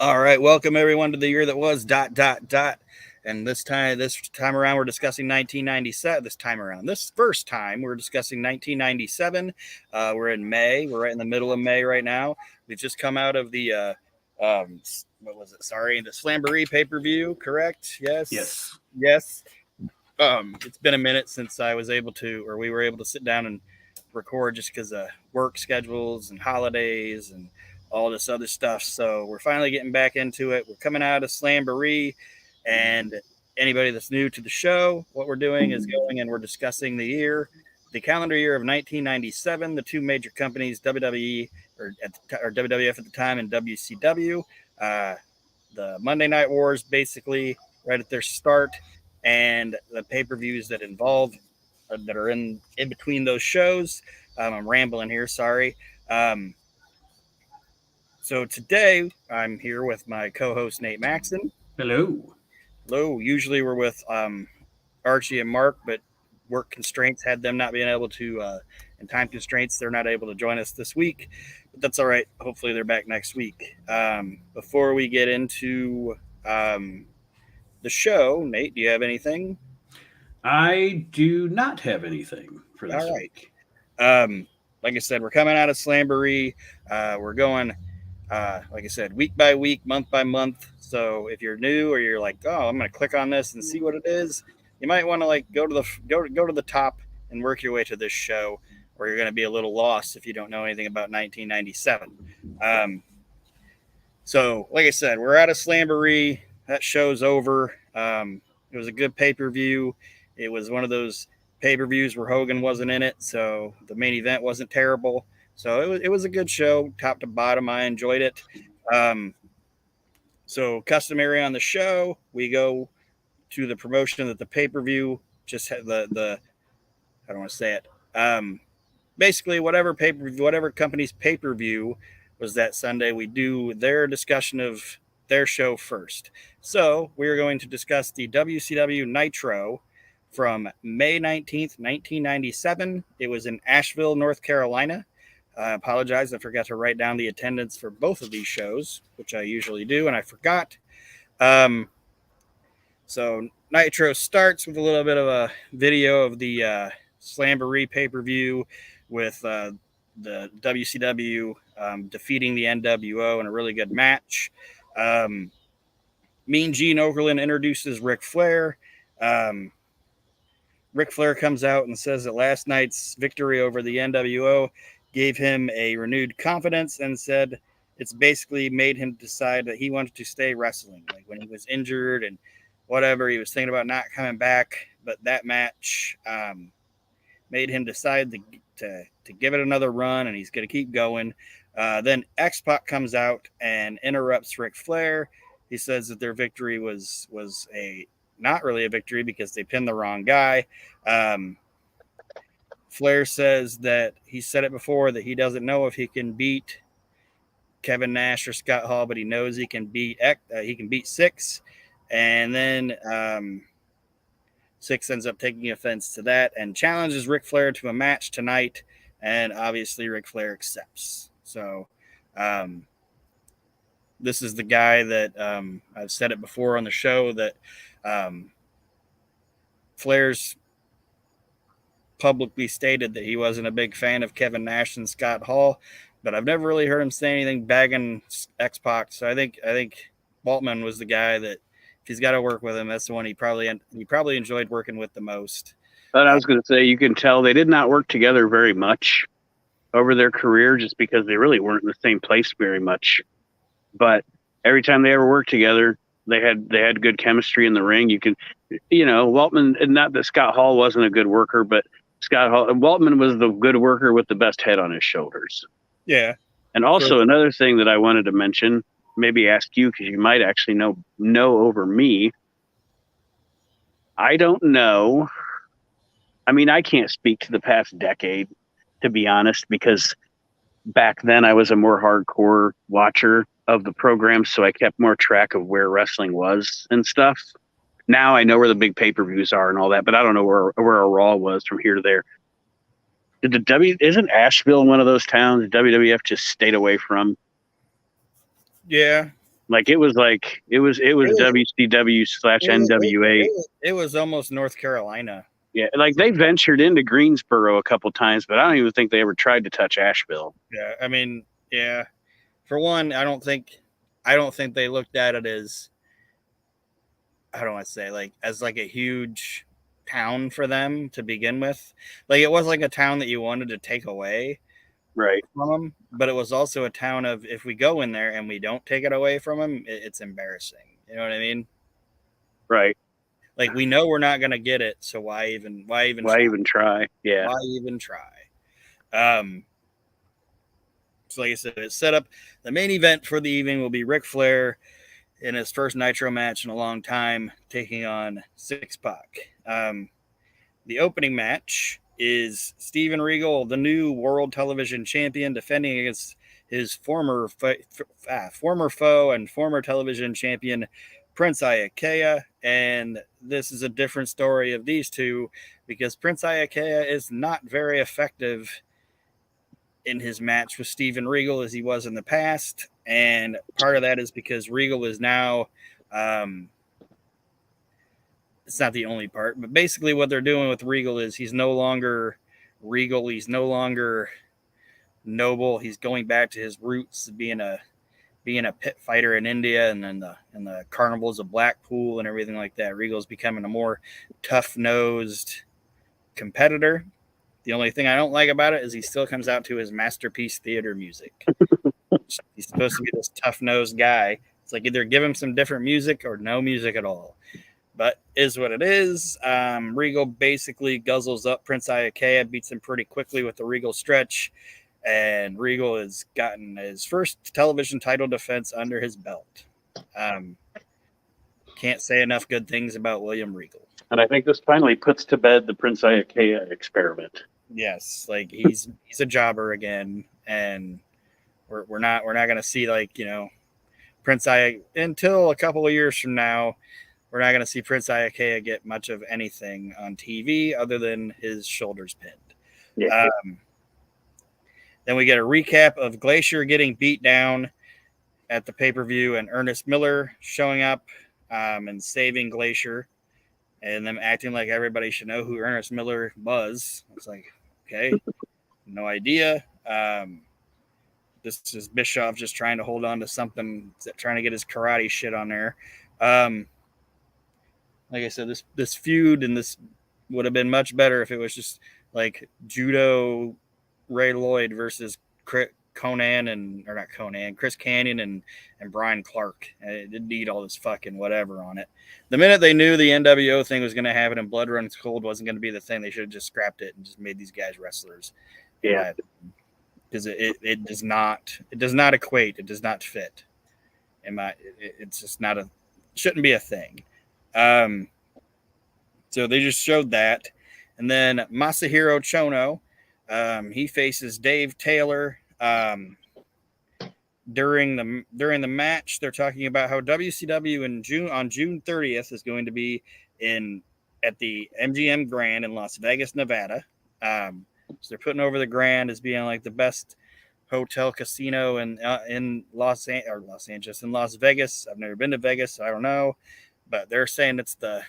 All right, welcome everyone to the year that was ... And this time around, we're discussing 1997. This first time, we're discussing 1997. We're in May. We're right in the middle of May right now. We've just come out of the what was it? Sorry, the Slamboree pay-per-view. Correct? Yes. Yes. Yes. It's been a minute since I was able to, or we were able to sit down and record just because of work schedules and holidays and all this other stuff. So we're finally getting back into it. We're coming out of Slamboree, and anybody that's new to the show, what we're doing is going and we're discussing the calendar year of 1997. The two major companies, WWE or WWF at the time, and WCW. The Monday Night Wars, basically right at their start, and the pay-per-views that involve that are in between those shows. I'm rambling here, sorry. So today I'm here with my co-host Nate Maxon. Hello. Hello. Usually we're with Archie and Mark, but work constraints had them not being able to, and time constraints, they're not able to join us this week. But that's all right. Hopefully they're back next week. Before we get into the show, Nate, do you have anything? I do not have anything for this All week. right. Like I said, we're coming out of Slamboree. We're going, like I said, week by week, month by month. So if you're new or you're like, oh, I'm going to click on this and see what it is, you might want to like go to the top and work your way to this show, or you're going to be a little lost if you don't know anything about 1997. So, like I said, we're out of Slamboree. That show's over. It was a good pay-per-view. It was one of those pay-per-views where Hogan wasn't in it, so the main event wasn't terrible. So it was a good show, top to bottom. I enjoyed it. So customary on the show, we go to the promotion that the pay-per-view just had the I don't want to say it. Basically, whatever company's pay-per-view was that Sunday, we do their discussion of their show first. So we are going to discuss the WCW Nitro from May 19th, 1997. It was in Asheville, North Carolina. I apologize. I forgot to write down the attendance for both of these shows, which I usually do, and I forgot. So Nitro starts with a little bit of a video of the Slamboree pay-per-view with the WCW defeating the NWO in a really good match. Mean Gene Okerlund introduces Ric Flair. Ric Flair comes out and says that last night's victory over the NWO gave him a renewed confidence, and said it's basically made him decide that he wanted to stay wrestling. Like when he was injured and whatever, he was thinking about not coming back, but that match made him decide to give it another run, and he's going to keep going. Then X-Pac comes out and interrupts Ric Flair. He says that their victory was not really a victory because they pinned the wrong guy. Flair says that he said it before, that he doesn't know if he can beat Kevin Nash or Scott Hall, but he knows he can beat Six. And then Six ends up taking offense to that and challenges Ric Flair to a match tonight. And obviously Ric Flair accepts. So this is the guy that I've said it before on the show that Flair's publicly stated that he wasn't a big fan of Kevin Nash and Scott Hall, but I've never really heard him say anything bagging X-Pac. So I think Waltman was the guy that, if he's got to work with him, that's the one he probably enjoyed working with the most. But I was going to say, you can tell they did not work together very much over their career, just because they really weren't in the same place very much. But every time they ever worked together, they had good chemistry in the ring. Waltman, and not that Scott Hall wasn't a good worker, but Waltman was the good worker with the best head on his shoulders. Yeah. And also another thing that I wanted to mention, maybe ask you, because you might actually know over me. I don't know. I mean, I can't speak to the past decade, to be honest, because back then I was a more hardcore watcher of the program, so I kept more track of where wrestling was and stuff. Now I know where the big pay-per-views are and all that, but I don't know where a Raw was from here to there. Isn't Asheville one of those towns WWF just stayed away from? Yeah. Like it was WCW / NWA. It was almost North Carolina. Yeah, like they ventured into Greensboro a couple times, but I don't even think they ever tried to touch Asheville. Yeah, I mean, yeah. For one, I don't think they looked at it as, I don't want to say, like, as like a huge town for them to begin with. Like it was like a town that you wanted to take away Right. from them, but it was also a town of, if we go in there and we don't take it away from them, it's embarrassing. You know what I mean? Right. Like we know we're not going to get it, so why even try? Yeah. Why even try? So like I said, it's set up. The main event for the evening will be Ric Flair in his first Nitro match in a long time, taking on Six Pac. The opening match is Steven Regal, the new World Television Champion, defending against his former foe and former television champion, Prince Iaukea. And this is a different story of these two because Prince Iaukea is not very effective in his match with Steven Regal as he was in the past. And part of that is because Regal is now, it's not the only part, but basically what they're doing with Regal is he's no longer Regal. He's no longer noble. He's going back to his roots, being a pit fighter in India and then the carnivals of Blackpool and everything like that. Regal's becoming a more tough-nosed competitor. The only thing I don't like about it is he still comes out to his Masterpiece Theater music. He's supposed to be this tough-nosed guy. It's like either give him some different music or no music at all. But is what it is. Regal basically guzzles up Prince Iaukea, beats him pretty quickly with the Regal stretch, and Regal has gotten his first television title defense under his belt. Can't say enough good things about William Regal. And I think this finally puts to bed the Prince Iaukea experiment. Yes, like he's a jobber again, and we're not going to see, like, you know, Prince Iaukea until a couple of years from now. We're not going to see Prince Iaukea get much of anything on TV other than his shoulders pinned. Yeah. Then we get a recap of Glacier getting beat down at the pay-per-view and Ernest Miller showing up and saving Glacier and them acting like everybody should know who Ernest Miller was. It's like, okay, no idea. This is Bischoff just trying to hold on to something, trying to get his karate shit on there. Like I said, this feud and this would have been much better if it was just like Judo Ray Lloyd versus Chris Canyon and Brian Clark. It didn't need all this fucking whatever on it. The minute they knew the NWO thing was going to happen and Blood Runs Cold wasn't going to be the thing, they should have just scrapped it and just made these guys wrestlers. Yeah, because it does not equate. It does not fit. It's just not shouldn't be a thing. So they just showed that. And then Masahiro Chono, he faces Dave Taylor. During the match, they're talking about how WCW on June 30th is going to be at the MGM Grand in Las Vegas, Nevada. So they're putting over the Grand as being like the best hotel casino in Las Angeles and Las Vegas. I've never been to Vegas, so I don't know, but they're saying it's the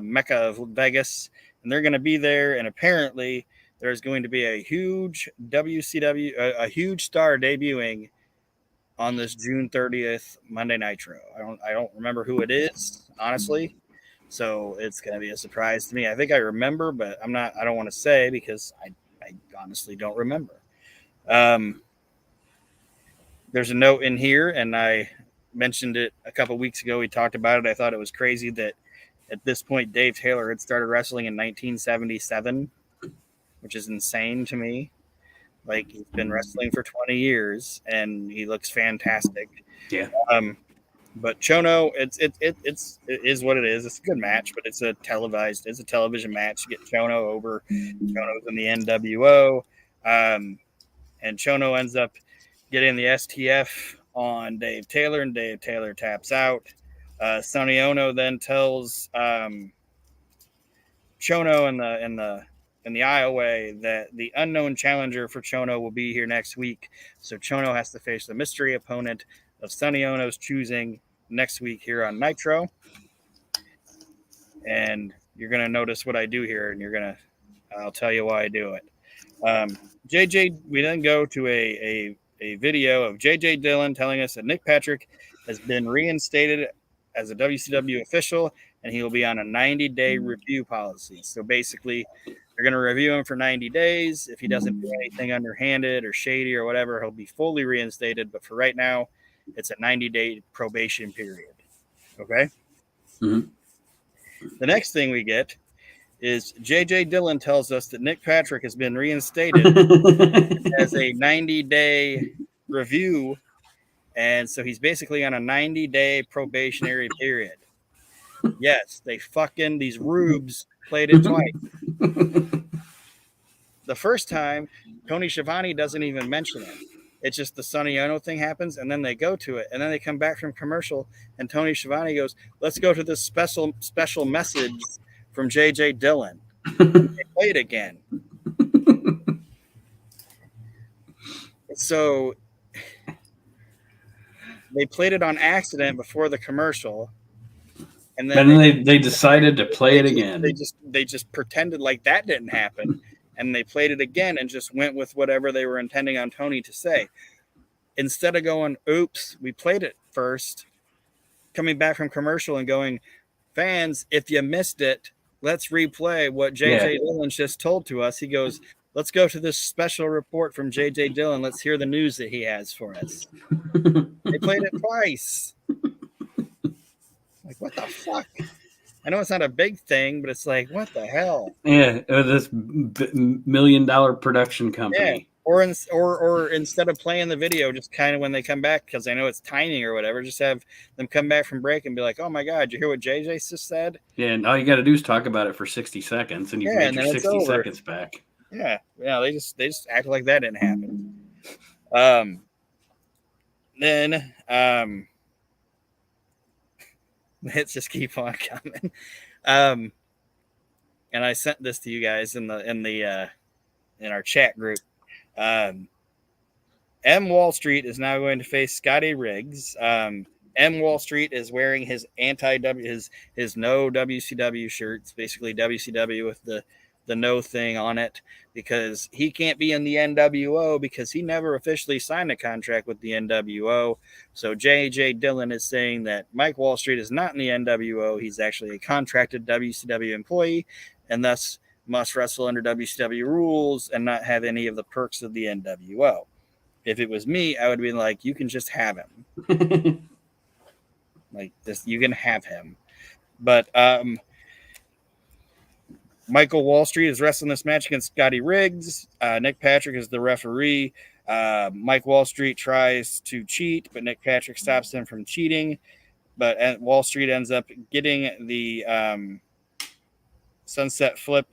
Mecca of Vegas, and they're going to be there. And apparently, there's going to be a huge WCW, a huge star debuting on this June 30th Monday Nitro. I don't remember who it is, honestly. So it's going to be a surprise to me. I think I remember, but I don't want to say because I honestly don't remember. There's a note in here, and I mentioned it a couple weeks ago. We talked about it. I thought it was crazy that at this point, Dave Taylor had started wrestling in 1977, which is insane to me. Like, he's been wrestling for 20 years, and he looks fantastic. Yeah. But Chono, it is what it is. It's a good match, but it's a television match. You get Chono over. Chono's in the NWO. And Chono ends up getting the STF on Dave Taylor, and Dave Taylor taps out. Sonny Ono then tells Chono in the aisleway that the unknown challenger for Chono will be here next week. So Chono has to face the mystery opponent, of Sonny Ono's choosing next week here on Nitro. And you're going to notice what I do here, and I'll tell you why I do it. We then go to a video of JJ Dillon telling us that Nick Patrick has been reinstated as a WCW official, and he will be on a 90-day review policy. So basically, they're going to review him for 90 days. If he doesn't do anything underhanded or shady or whatever, he'll be fully reinstated. But for right now, it's a 90-day probation period. Okay? Mm-hmm. The next thing we get is JJ Dillon tells us that Nick Patrick has been reinstated as a 90-day review. And so he's basically on a 90-day probationary period. Yes, these rubes played it twice. The first time, Tony Schiavone doesn't even mention it. It's just the Sonny Ono thing happens, and then they go to it, and then they come back from commercial, and Tony Schiavone goes, "Let's go to this special message from JJ Dillon." They play it again. So they played it on accident before the commercial, and then they decided to play it again. They just pretended like that didn't happen, and they played it again and just went with whatever they were intending on Tony to say. Instead of going, "Oops, we played it first," coming back from commercial and going, "Fans, if you missed it, let's replay what JJ Dillon just told to us." He goes, "Let's go to this special report from JJ Dillon. Let's hear the news that he has for us." They played it twice. Like, what the fuck? I know it's not a big thing, but it's like, what the hell? Yeah, this $1 million production company. Yeah. Or instead of playing the video, just kind of when they come back, because I know it's timing or whatever, just have them come back from break and be like, "Oh my God, you hear what JJ just said?" Yeah, and all you got to do is talk about it for 60 seconds, and you've made your 60 seconds back. Yeah, they just act like that didn't happen. Then hits just keep on coming. And I sent this to you guys in our chat group. M Wall Street is now going to face Scotty Riggs. M Wall Street is wearing his his no WCW shirts, basically WCW with the no thing on it, because he can't be in the NWO because he never officially signed a contract with the NWO. So JJ Dillon is saying that Mike Wall Street is not in the NWO. He's actually a contracted WCW employee, and thus must wrestle under WCW rules and not have any of the perks of the NWO. If it was me, I would be like, you can just have him. Like this, you can have him. But Michael Wall Street is wrestling this match against Scotty Riggs. Nick Patrick is the referee. Mike Wall Street tries to cheat, but Nick Patrick stops him from cheating. But Wall Street ends up getting the sunset flip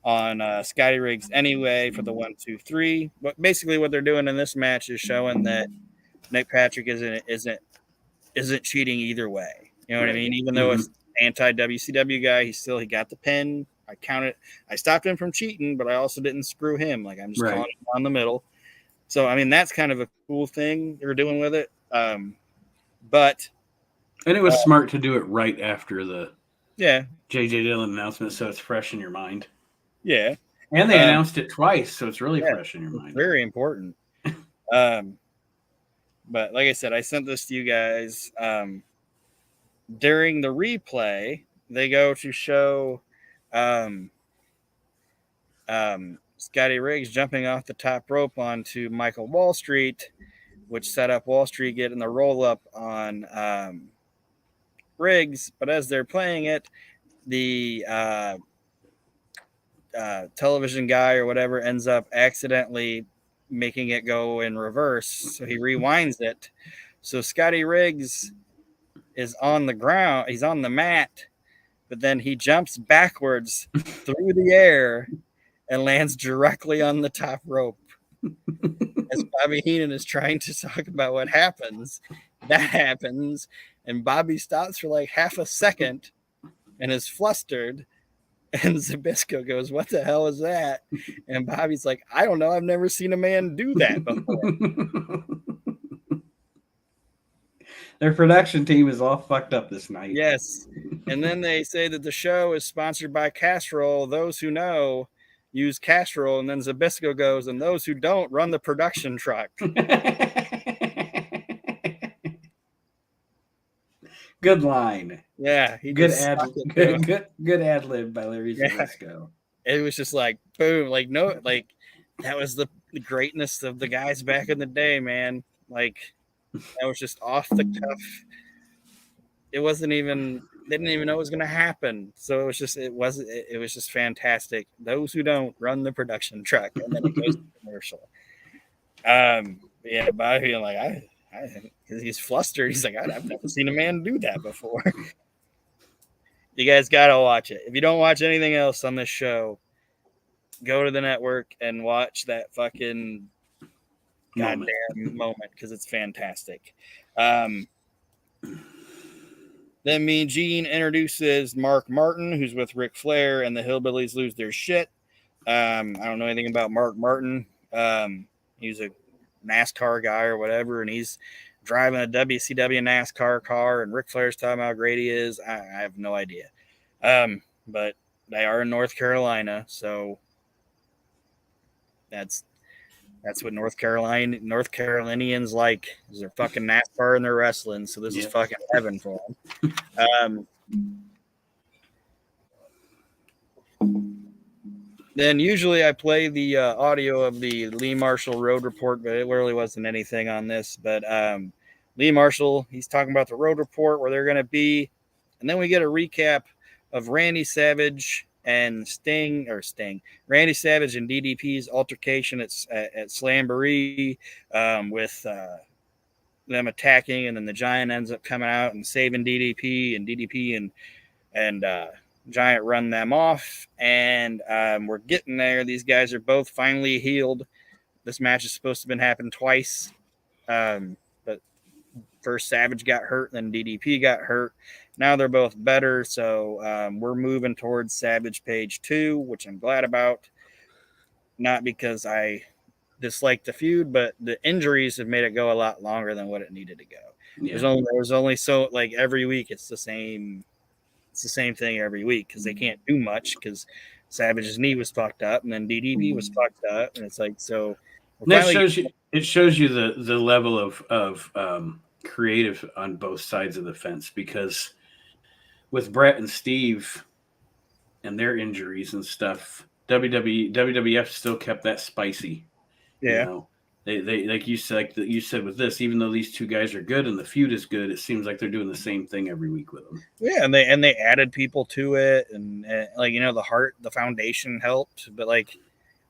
on Scotty Riggs anyway for the 1, 2, 3. But basically, what they're doing in this match is showing that Nick Patrick isn't cheating either way. You know what I mean? Even though it's anti-WCW guy, he got the pin. I stopped him from cheating, but I also didn't screw him. Like, I'm just calling him on the middle. So, I mean, that's kind of a cool thing they're doing with it. And it was smart to do it right after the JJ Dillon announcement, so it's fresh in your mind. Yeah. And they announced it twice, so it's really fresh in your mind. Very important. But like I said, I sent this to you guys. During the replay, they go to show Scotty Riggs jumping off the top rope onto Michael Wall Street, which set up Wall Street getting the roll up on Riggs. But as they're playing it, the television guy or whatever ends up accidentally making it go in reverse. So he rewinds it. So Scotty Riggs is on the ground. He's on the mat, but then he jumps backwards through the air and lands directly on the top rope. As Bobby Heenan is trying to talk about what happens, that happens, and Bobby stops for like half a second and is flustered. And Zbyszko goes, "What the hell is that?" And Bobby's like, "I don't know. I've never seen a man do that before." Their production team is all fucked up this night. Yes. And then they say that the show is sponsored by Castrol. Those who know use Castrol. And then Zbyszko goes, and those who don't run the production truck. Good line. Yeah. Good ad lib by Larry Zbyszko. It was just like, boom. Like, no, like, that was the greatness of the guys back in the day, man. Like, that was just off the cuff. It wasn't even, they didn't even know it was going to happen. So it was just fantastic. Those who don't run the production truck, and then it goes to commercial. Yeah, by being like, because he's flustered. He's like, I've never seen a man do that before. You guys got to watch it. If you don't watch anything else on this show, go to the network and watch that fucking goddamn moment, because it's fantastic. Then Mean Gene introduces Mark Martin, who's with Ric Flair, and the Hillbillies lose their shit. I don't know anything about Mark Martin. He's a NASCAR guy or whatever, and he's driving a WCW NASCAR car, and Ric Flair's talking how great he is. I have no idea. But they are in North Carolina, so that's what North Carolinians like, is they're fucking NASCAR and they're wrestling. So this is fucking heaven for them. Then usually I play the audio of the Lee Marshall Road Report, but it really wasn't anything on this. But Lee Marshall, he's talking about the Road Report, where they're going to be. And then we get a recap of Randy Savage and Randy Savage and DDP's altercation at Slamboree, with them attacking, and then the Giant ends up coming out and saving DDP, and DDP and Giant run them off, and we're getting there. These guys are both finally healed. This match is supposed to have been happened twice, but first Savage got hurt, then DDP got hurt. Now they're both better, so we're moving towards Savage Page 2, which I'm glad about. Not because I dislike the feud, but the injuries have made it go a lot longer than what it needed to go. Yeah. There was only so, like, every week it's the same thing every week, because they can't do much, because Savage's knee was fucked up, and then DDP was fucked up, and it's like, so it shows you the level of creative on both sides of the fence, because with Brett and Steve and their injuries and stuff, WWF still kept that spicy. Yeah. You know? They like you said with this, even though these two guys are good and the feud is good, it seems like they're doing the same thing every week with them. Yeah, and they added people to it, and like, you know, the foundation helped, but like,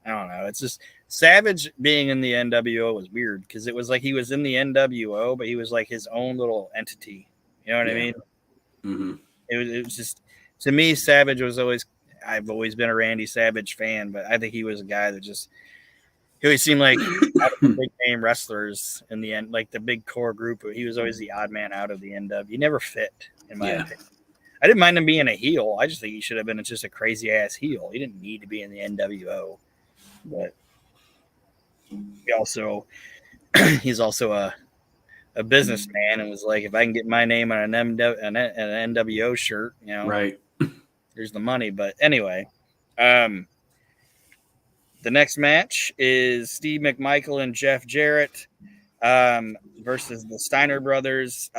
I don't know, it's just Savage being in the NWO was weird, because it was like he was in the NWO, but he was like his own little entity. You know what I mean? Mm-hmm. It was just, to me, Savage was always, I've always been a Randy Savage fan, but I think he was a guy that just, he always seemed like out of the big name wrestlers in the end, like the big core group. He was always the odd man out of the NW. He never fit, in my opinion. I didn't mind him being a heel. I just think he should have been just a crazy ass heel. He didn't need to be in the NWO. But he's also a businessman, and was like, if I can get my name on an NWO shirt, you know, right, there's the money. But anyway, the next match is Steve McMichael and Jeff Jarrett versus the Steiner brothers.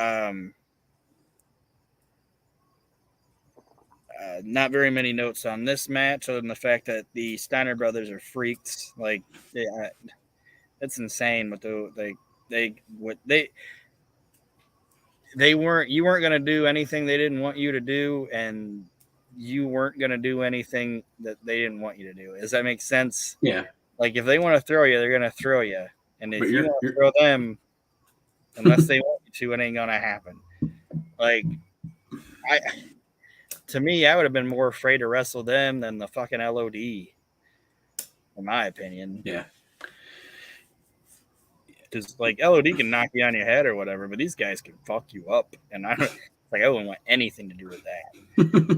Not very many notes on this match, other than the fact that the Steiner brothers are freaks. Like, it's insane. But you weren't going to do anything they didn't want you to do, and you weren't going to do anything that they didn't want you to do. Does that make sense? Yeah. Like, if they want to throw you, they're going to throw you. And if you want to throw them, unless they want you to, it ain't going to happen. Like, to me, I would have been more afraid to wrestle them than the fucking LOD, in my opinion. Yeah. Because, like, LOD can knock you on your head or whatever, but these guys can fuck you up. And I wouldn't want anything to do with that.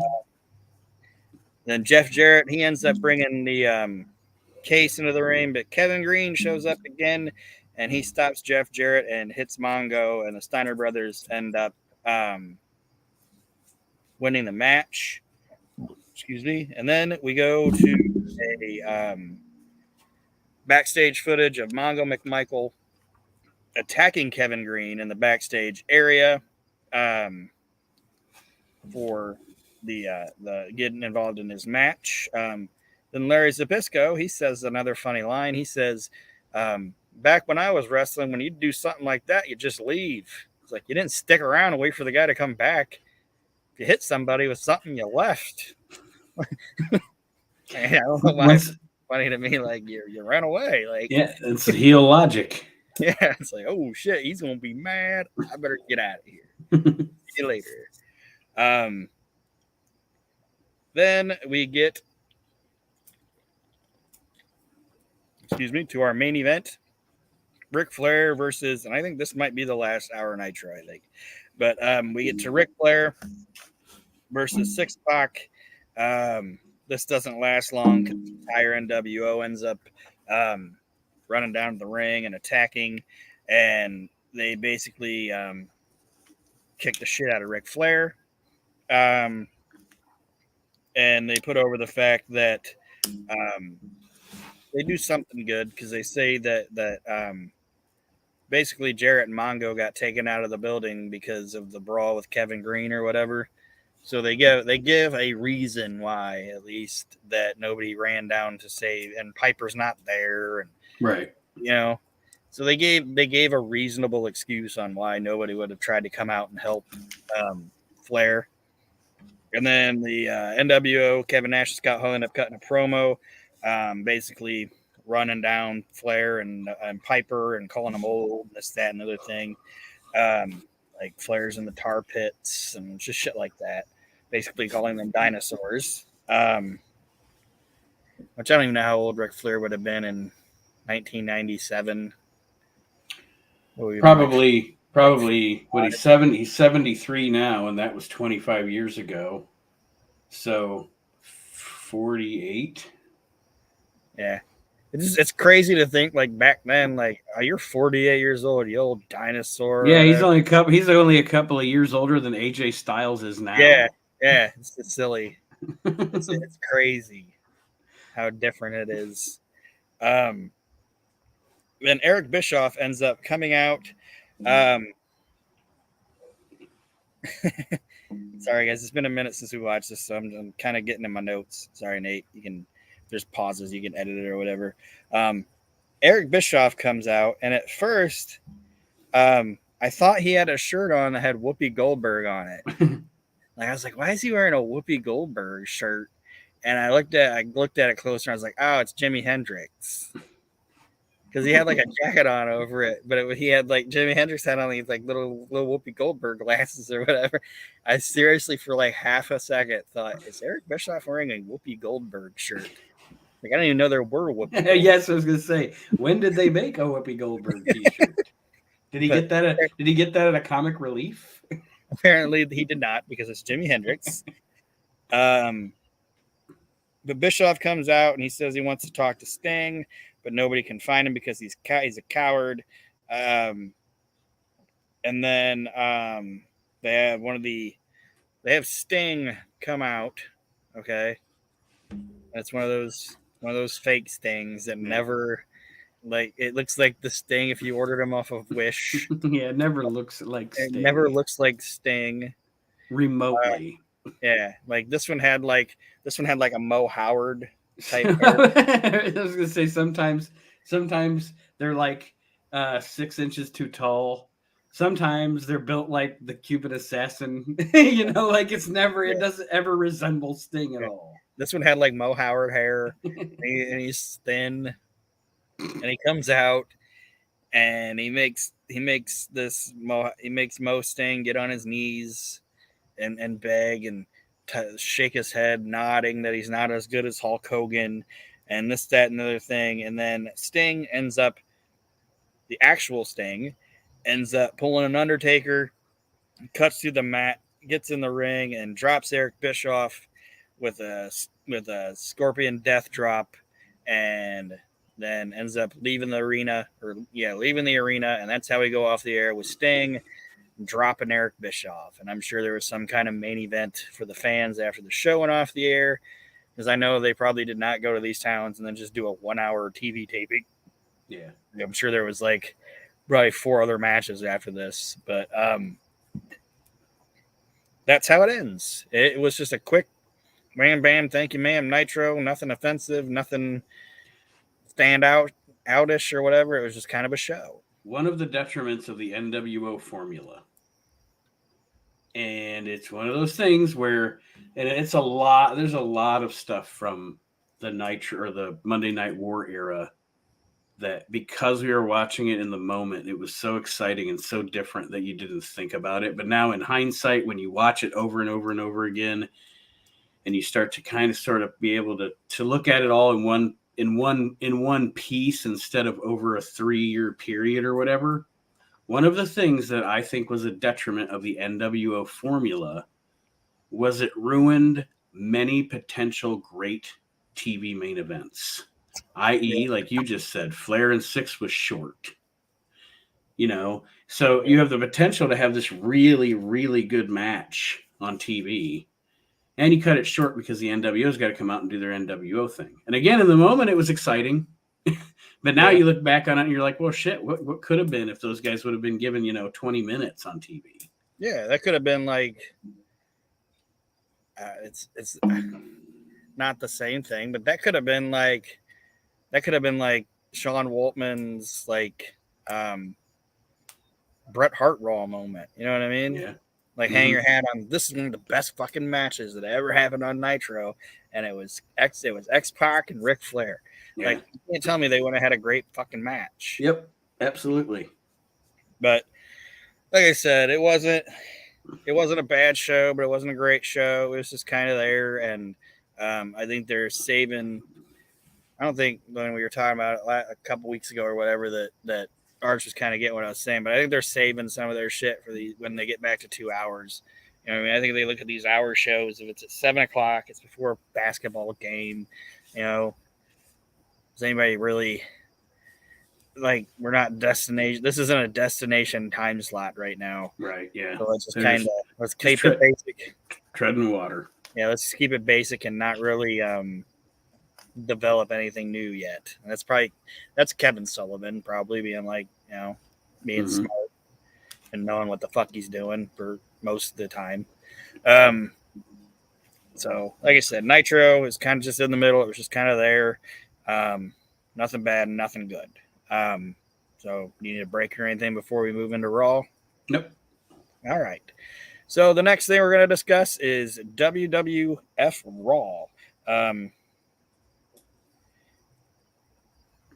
Then Jeff Jarrett, he ends up bringing the case into the ring, but Kevin Green shows up again, and he stops Jeff Jarrett and hits Mongo, and the Steiner brothers end up winning the match. Excuse me. And then we go to a backstage footage of Mongo McMichael attacking Kevin Green in the backstage area for the getting involved in his match. Then Larry Zbyszko, he says another funny line. He says, back when I was wrestling, when you'd do something like that, you just leave. It's like you didn't stick around and wait for the guy to come back. If you hit somebody with something, you left. I don't know why it's funny to me. Like you ran away. Like yeah, it's heel logic. Yeah, it's like, oh shit, he's gonna be mad. I better get out of here. See you later. Then we get, to our main event. Ric Flair versus, and I think this might be the last hour Nitro, I think. But we get to Ric Flair versus Six Pac. This doesn't last long because the entire NWO ends up running down to the ring and attacking, and they basically kick the shit out of Ric Flair. And they put over the fact that they do something good because they say that basically Jarrett and Mongo got taken out of the building because of the brawl with Kevin Green or whatever. So they give a reason why, at least, that nobody ran down to save, and Piper's not there, and right, so they gave a reasonable excuse on why nobody would have tried to come out and help Flair. And then the NWO, Kevin Nash and Scott Hall end up cutting a promo, basically running down Flair and Piper and calling them old, this, that, and other thing. Like Flair's in the tar pits and just shit like that. Basically calling them dinosaurs. Which I don't even know how old Ric Flair would have been in 1997. Probably what he's 73 now, and that was 25 years ago. So 48. Yeah. It's crazy to think, like, back then, like, oh, you're 48 years old, you old dinosaur. Yeah, he's only a couple of years older than AJ Styles is now. Yeah, it's silly. It's crazy how different it is. Then Eric Bischoff ends up coming out. Sorry, guys, it's been a minute since we watched this, so I'm kind of getting in my notes. Sorry, Nate. You can, if there's pauses, you can edit it or whatever. Eric Bischoff comes out, and at first, I thought he had a shirt on that had Whoopi Goldberg on it. Like, I was like, why is he wearing a Whoopi Goldberg shirt? And I looked at it closer, and I was like, oh, it's Jimi Hendrix. Because he had like a jacket on over it, but he had like Jimi Hendrix had on these like little Whoopi Goldberg glasses or whatever. I seriously, for like half a second, thought, is Eric Bischoff wearing a Whoopi Goldberg shirt? Like, I didn't even know there were Whoopi. Yes, I was gonna say, when did they make a Whoopi Goldberg T-shirt? Did he get that at a Comic Relief? Apparently, he did not, because it's Jimi Hendrix. But Bischoff comes out and he says he wants to talk to Sting, but nobody can find him because he's a coward. And then they have Sting come out. Okay, that's one of those fake Stings that never, like, it looks like the Sting if you ordered them off of Wish. Yeah, it never looks like Sting. It never looks like Sting remotely. Yeah, like this one had like a Mo Howard type. I was gonna say sometimes they're like 6 inches too tall. Sometimes they're built like the Cuban assassin. Like it doesn't ever resemble Sting at all. This one had like Mo Howard hair, and he's thin, and he comes out and he makes Mo Sting get on his knees and beg and shake his head, nodding that he's not as good as Hulk Hogan, and this, that, and another thing. And then the actual Sting ends up pulling an Undertaker, cuts through the mat, gets in the ring, and drops Eric Bischoff with a Scorpion Death Drop, and then ends up leaving the arena, and that's how we go off the air with Sting dropping Eric Bischoff. And I'm sure there was some kind of main event for the fans after the show went off the air, because I know they probably did not go to these towns and then just do a 1 hour TV taping. Yeah. I'm sure there was like probably 4 other matches after this, but that's how it ends. It was just a quick wham bam, thank you, ma'am, Nitro, nothing offensive, nothing stand outish or whatever. It was just kind of a show. One of the detriments of the NWO formula. And it's one of those things where, and it's a lot, there's a lot of stuff from the Nitro or the Monday Night War era that, because we were watching it in the moment, it was so exciting and so different that you didn't think about it. But now in hindsight, when you watch it over and over and over again, and you start to kind of sort of be able to look at it all in one piece instead of over a 3-year period or whatever. One of the things that I think was a detriment of the NWO formula was it ruined many potential great TV main events, i.e., like you just said, Flair and Six was short. So you have the potential to have this really, really good match on TV, and you cut it short because the NWO's got to come out and do their NWO thing. And again, in the moment, it was exciting. But now you look back on it and you're like, well, shit, what could have been if those guys would have been given, 20 minutes on TV? Yeah, that could have been like, it's not the same thing, but that could have been like Sean Waltman's like Bret Hart Raw moment. You know what I mean? Yeah. Like hang your hat on. This is one of the best fucking matches that ever happened on Nitro, and it was X-Pac and Ric Flair. Yeah. Like, you can't tell me they wouldn't have had a great fucking match. Yep, absolutely. But like I said, it wasn't a bad show, but it wasn't a great show. It was just kind of there, and I think they're saving. I don't think when we were talking about it a couple weeks ago or whatever that Arch was kind of getting what I was saying, but I think they're saving some of their shit for when they get back to 2 hours. You know what I mean? I think they look at these hour shows. If it's at 7 o'clock, it's before a basketball game. Does anybody really like? We're not destination. This isn't a destination time slot right now. Right. Yeah. So let's just let's keep it basic. Treading water. Yeah, let's just keep it basic and not really develop anything new yet. And that's Kevin Sullivan probably being like, being smart and knowing what the fuck he's doing for most of the time. So like I said, Nitro is kind of just in the middle. It was just kind of there. Nothing bad, nothing good. So you need a break or anything before we move into Raw? Nope. All right. So the next thing we're going to discuss is WWF Raw.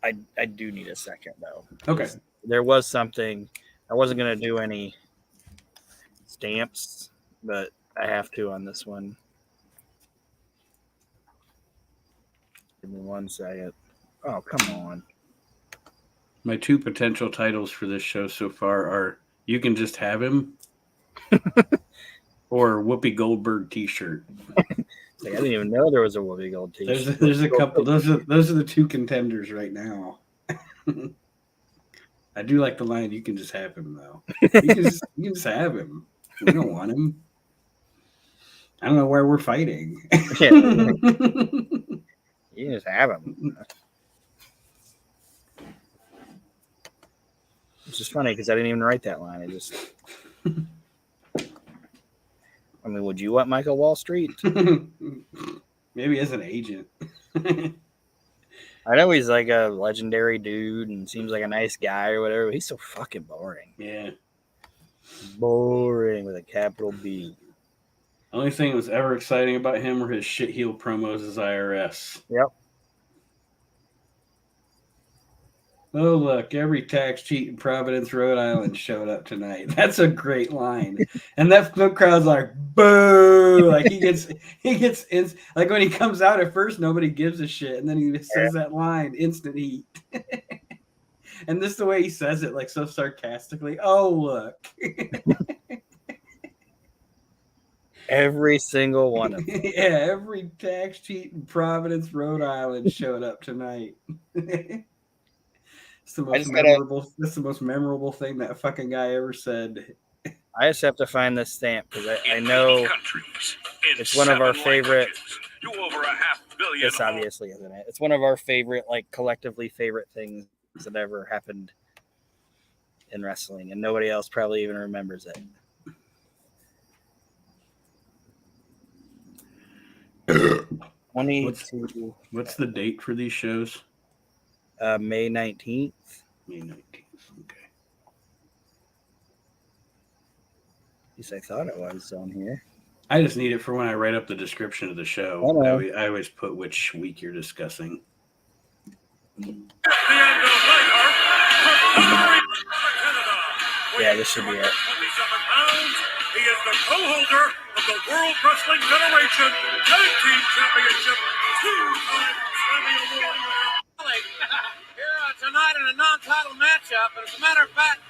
I do need a second though. Okay. There was something. I wasn't going to do any stamps, but I have to on this one. Give me 1 second. Oh, come on. My 2 potential titles for this show so far are "You Can Just Have Him" or Whoopi Goldberg T-shirt. I didn't even know there was a Whoopi Gold T-shirt. There's a couple. Those are the 2 contenders right now. I do like the line, "You can just have him," though. You can just have him. We don't want him. I don't know why we're fighting. Yeah, you can just have him. It's just funny because I didn't even write that line. I mean, would you want Michael Wall Street? Maybe as an agent. I know he's like a legendary dude and seems like a nice guy or whatever. But he's so fucking boring. Yeah. Boring with a capital B. Only thing that was ever exciting about him were his shit heel promos as IRS. Yep. Oh, look, every tax cheat in Providence, Rhode Island showed up tonight. That's a great line. And that crowd's like, boo! Like he gets like when he comes out at first, nobody gives a shit. And then he says that line, instant heat. And this is the way he says it, like so sarcastically. Oh, look. Every single one of them. Yeah, every tax cheat in Providence, Rhode Island showed up tonight. It's the most memorable. That's the most memorable thing that fucking guy ever said. I just have to find this stamp because I know it's one of our favorite. This obviously isn't it. It's one of our favorite, like collectively favorite things that ever happened in wrestling, and nobody else probably even remembers it. What's the date for these shows? May 19th. May 19th. Okay. At least I thought it was on here. I just need it for when I write up the description of the show. I always put which week you're discussing. Yeah, this should be it. He is the co-holder of the World Wrestling Federation Tag Team Championship, two-time champion warrior. Here tonight in a non-title matchup, and as a matter of fact,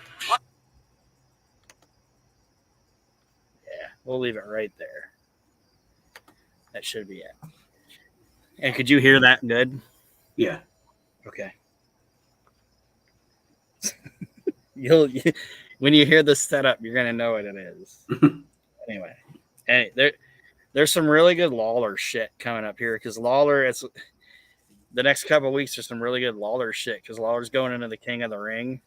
yeah, we'll leave it right there. That should be it. And could you hear that good? Yeah. Okay. When you hear the setup, you're gonna know what it is. Anyway, there's some really good Lawler shit coming up here because Lawler, it's the next couple of weeks. There's some really good Lawler shit because Lawler's going into the King of the Ring,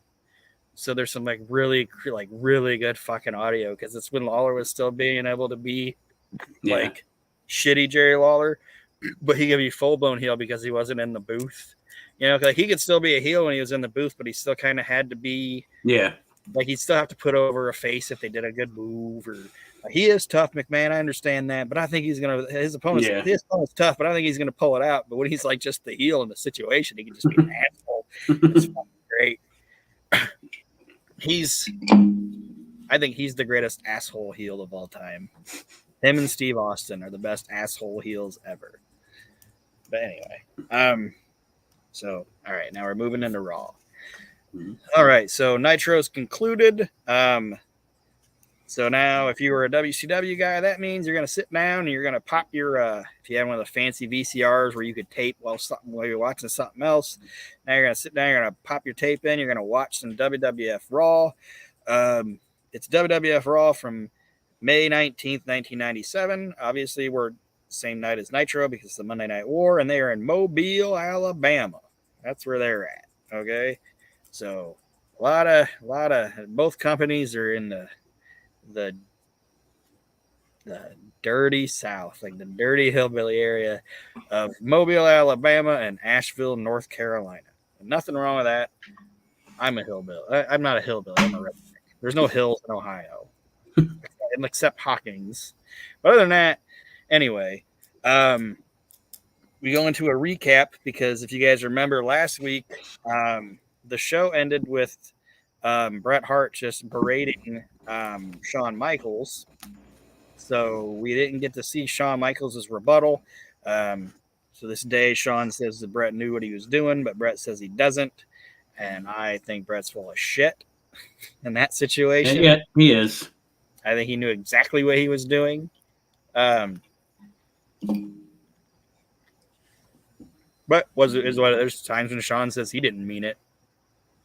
so there's some really good fucking audio because it's when Lawler was still being able to be like shitty Jerry Lawler, but he could be full blown heel because he wasn't in the booth. You know, like he could still be a heel when he was in the booth, but he still kind of had to be. Yeah. Like he'd still have to put over a face if they did a good move. Or he is tough, McMahon. I understand that, but I think he's gonna. His opponent's tough, but I think he's gonna pull it out. But when he's like just the heel in the situation, he can just be an asshole. It's fucking great. I think he's the greatest asshole heel of all time. Him and Steve Austin are the best asshole heels ever. But anyway, so all right, now we're moving into Raw. All right, so Nitro's concluded. So now if you were a WCW guy, that means you're going to sit down and you're going to pop your, if you have one of the fancy VCRs where you could tape while you're watching something else, now you're going to sit down, you're going to pop your tape in, you're going to watch some WWF Raw. It's WWF Raw from May 19th, 1997. Obviously, we're same night as Nitro because it's the Monday Night War, and they are in Mobile, Alabama. That's where they're at, okay? So a lot of both companies are in the dirty South, like the dirty hillbilly area of Mobile, Alabama, and Asheville, North Carolina. Nothing wrong with that. I'm a hillbilly. I'm not a hillbilly. I'm a redneck. There's no hills in Ohio, except Hawkins. But other than that, anyway, we go into a recap because if you guys remember last week, the show ended with Bret Hart just berating Shawn Michaels. So we didn't get to see Shawn Michaels' rebuttal. So this day, Shawn says that Bret knew what he was doing, but Bret says he doesn't. And I think Bret's full of shit in that situation. Yeah, he is. I think he knew exactly what he was doing. But there's times when Shawn says he didn't mean it.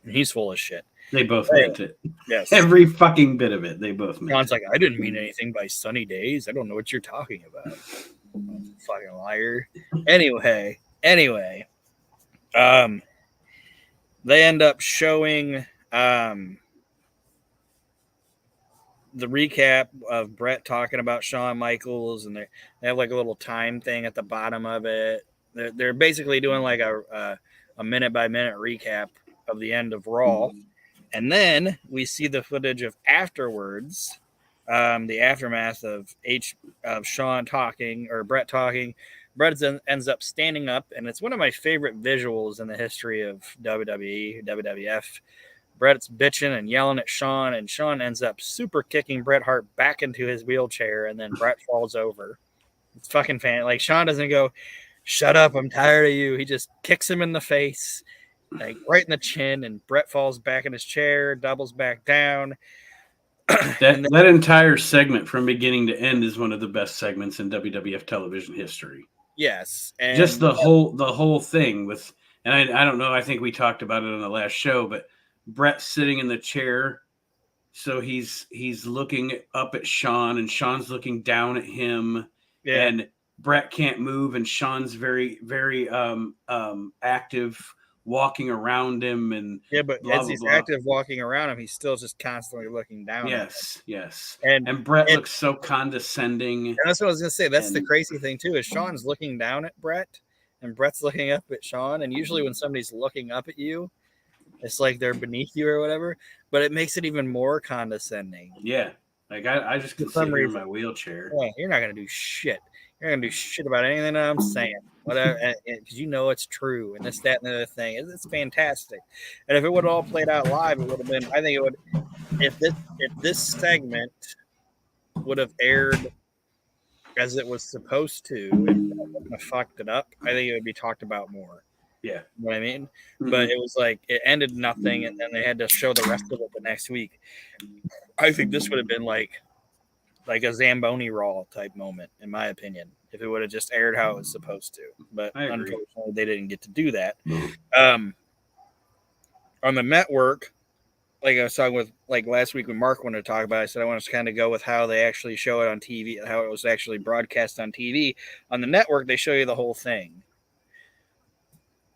And he's full of shit. They both meant it. Yes. Every fucking bit of it. They both meant Shawn's like, I didn't mean anything by sunny days. I don't know what you're talking about. Fucking liar. Anyway. They end up showing the recap of Bret talking about Shawn Michaels, and they have like a little time thing at the bottom of it. They're basically doing like a minute by minute recap of the end of Raw. And then we see the footage of afterwards, the aftermath of Shawn talking or Bret talking. Bret ends up standing up, and it's one of my favorite visuals in the history of WWE, WWF. Bret's bitching and yelling at Shawn, and Shawn ends up super kicking Bret Hart back into his wheelchair, and then Bret falls over. It's fucking fan. Like Shawn doesn't go, "Shut up, I'm tired of you." He just kicks him in the face, like right in the chin, and Bret falls back in his chair, doubles back down. That entire segment from beginning to end is one of the best segments in WWF television history. Yes, and Just the whole thing with, and I don't know, I think we talked about it on the last show, but Brett sitting in the chair, so he's looking up at Sean, and Sean's looking down at him, yeah. and Brett can't move, and Sean's very active, walking around him, and Yeah, but blah as blah he's blah. active walking around him, he's still just constantly looking down at him. Yes. And Brett looks so condescending. And that's what I was gonna say. That's the And- crazy thing too, is Sean's looking down at Brett, and Brett's looking up at Sean. And usually, when somebody's looking up at you, it's like they're beneath you or whatever. But it makes it even more condescending. Yeah, like I just can For some sit here in reason. my wheelchair. Yeah, you're not gonna do shit. You're not gonna do shit about anything that I'm saying, whatever, because you know it's true, and this, that, and the other thing. It's fantastic. And if it would have all played out live, it would have been. I think it would. If this segment would have aired as it was supposed to, and fucked it up, I think it would be talked about more. Yeah, You know what I mean? Mm-hmm. But it was like it ended nothing, and then they had to show the rest of it the next week. I think this would have been like a Zamboni Raw type moment, in my opinion, if it would have just aired how it was supposed to. But unfortunately, they didn't get to do that. On the network, like I was talking with, like last week when Mark wanted to talk about it, I said I want to kind of go with how they actually show it on TV, how it was actually broadcast on TV. On the network, they show you the whole thing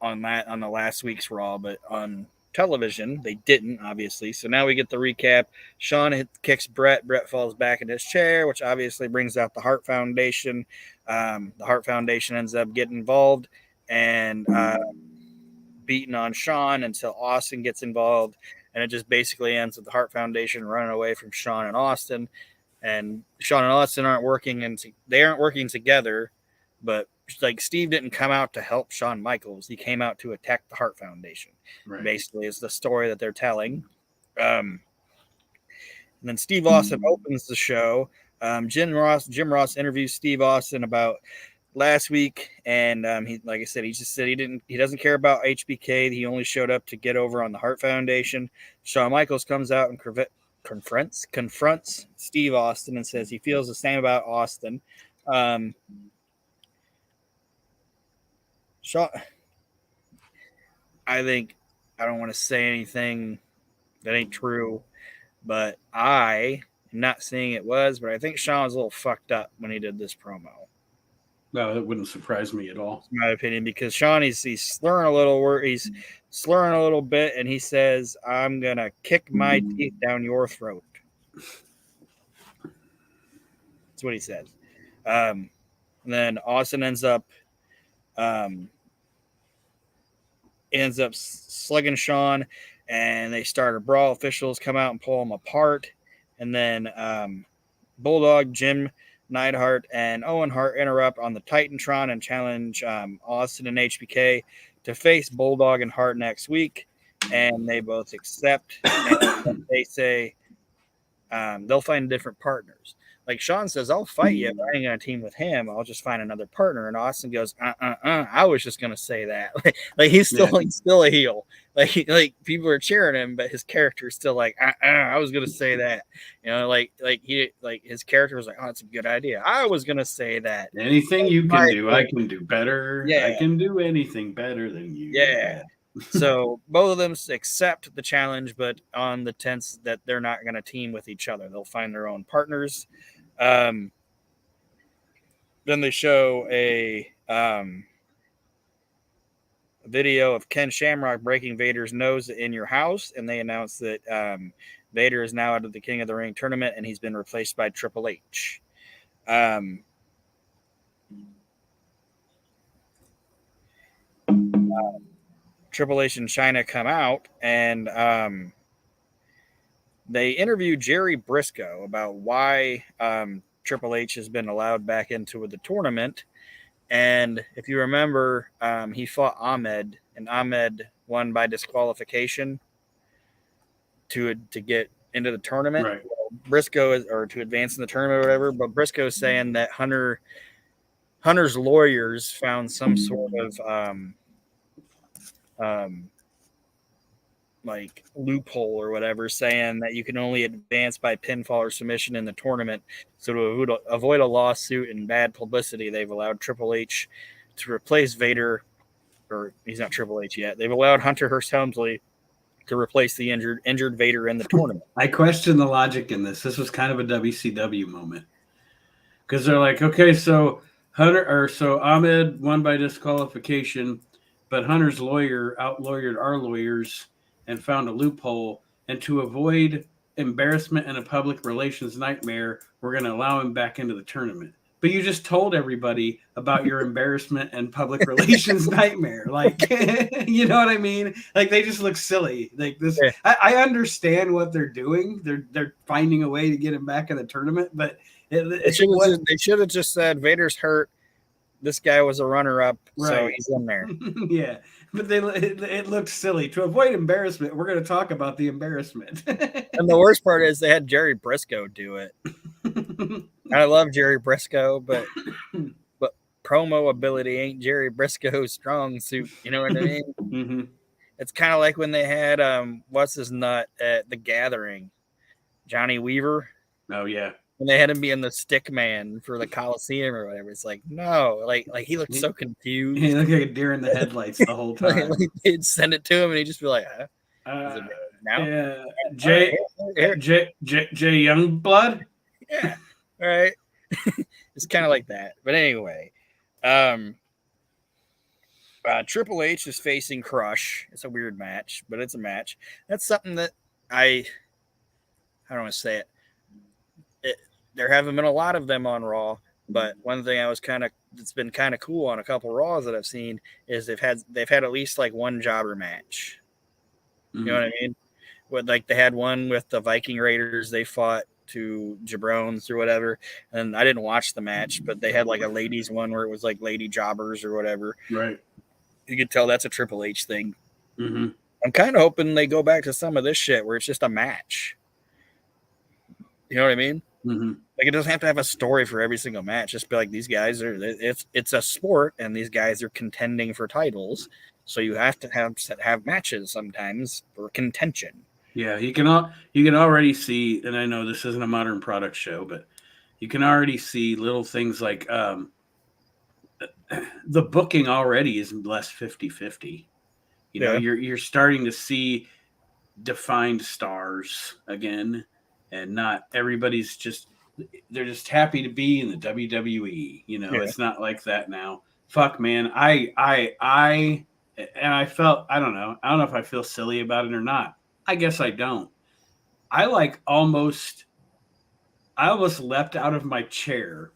on the last week's Raw, but on television, they didn't, obviously. So now we get the recap. Sean kicks Brett. Brett falls back in his chair, which obviously brings out the Hart Foundation. The Hart Foundation ends up getting involved and beating on Sean until Austin gets involved. And it just basically ends with the Hart Foundation running away from Sean and Austin. And Sean and Austin aren't working, and they aren't working together. But like Steve didn't come out to help Shawn Michaels; he came out to attack the Hart Foundation. Right. Basically, is the story that they're telling. And then Steve Austin opens the show. Jim Ross interviews Steve Austin about last week, and he, like I said, he just said he doesn't care about HBK. He only showed up to get over on the Hart Foundation. Shawn Michaels comes out and confronts Steve Austin and says he feels the same about Austin. Shawn, I think, I don't want to say anything that ain't true, but I am not saying it was, but I think Shawn was a little fucked up when he did this promo. No, that wouldn't surprise me at all. In my opinion, because Shawn, he's slurring a little bit, and he says, "I'm gonna kick my teeth down your throat." That's what he said. And then Austin ends up slugging Shawn, and they start a brawl. Officials come out and pull him apart, and then Bulldog, Jim Neidhart, and Owen Hart interrupt on the Titantron and challenge Austin and HBK to face Bulldog and Hart next week, and they both accept. And they say they'll find different partners. Like Shawn says, I'll fight you, but I ain't gonna team with him. I'll just find another partner. And Austin goes, I was just gonna say that. Like he's still a heel. Like people are cheering him, but his character is still like, I was gonna say that. You know, like his character was like, oh, that's a good idea. I was gonna say that. Anything you can do, I can do better. Yeah. I can do anything better than you. Yeah. So both of them accept the challenge, but on the tense that they're not going to team with each other. They'll find their own partners. Then they show a video of Ken Shamrock breaking Vader's nose in your house, and they announce that Vader is now out of the King of the Ring tournament, and he's been replaced by Triple H. Triple H and China come out, and they interview Jerry Briscoe about why Triple H has been allowed back into the tournament. And if you remember, he fought Ahmed, and Ahmed won by disqualification to get into the tournament. Right. Briscoe or to advance in the tournament or whatever. But Briscoe is saying that Hunter's lawyers found some sort of like loophole or whatever, saying that you can only advance by pinfall or submission in the tournament. So to avoid a lawsuit and bad publicity, they've allowed Triple H to replace Vader, or he's not Triple H yet. They've allowed Hunter Hearst Helmsley to replace the injured Vader in the tournament. I question the logic in this. This was kind of a WCW moment because they're like, okay, so Ahmed won by disqualification, but Hunter's lawyer outlawyered our lawyers and found a loophole. And to avoid embarrassment and a public relations nightmare, we're going to allow him back into the tournament. But you just told everybody about your embarrassment and public relations nightmare. Like, you know what I mean? Like, they just look silly. Like this, Yeah. I understand what they're doing. They're finding a way to get him back in the tournament, but They should have just said Vader's hurt. This guy was a runner-up, so Right. he's in there. Yeah, but it looked silly. To avoid embarrassment, we're going to talk about the embarrassment. And the worst part is they had Jerry Briscoe do it. I love Jerry Briscoe, but promo ability ain't Jerry Briscoe's strong suit. You know what I mean? Mm-hmm. It's kind of like when they had what's his nut at the Gathering, Johnny Weaver. Oh yeah. When they had him be in the stick man for the Coliseum or whatever, it's like no, like he looked so confused. He looked like a deer in the headlights the whole time. like they'd send it to him and he'd just be like, huh? Now? Yeah, Here. J Youngblood. Yeah, all right. It's kind of like that, but anyway, Triple H is facing Crush. It's a weird match, but it's a match. That's something that I don't want to say it. There haven't been a lot of them on Raw, but one thing it's been kind of cool on a couple Raws that I've seen is they've had at least like one jobber match. You know what I mean? Like they had one with the Viking Raiders. They fought to Jabrones or whatever, and I didn't watch the match, but they had like a ladies one where it was like lady jobbers or whatever. Right. You could tell that's a Triple H thing. Mm-hmm. I'm kind of hoping they go back to some of this shit where it's just a match. You know what I mean? Mm-hmm. Like it doesn't have to have a story for every single match. Just be like, these guys it's a sport and these guys are contending for titles. So you have to have matches sometimes for contention. Yeah, you can already see, and I know this isn't a modern product show, but you can already see little things like the booking already is less 50-50. You know, you're starting to see defined stars again, and not everybody's they're just happy to be in the WWE. You know, It's not like that now. Fuck, man. I felt, I don't know if I feel silly about it or not. I guess I don't. I almost leapt out of my chair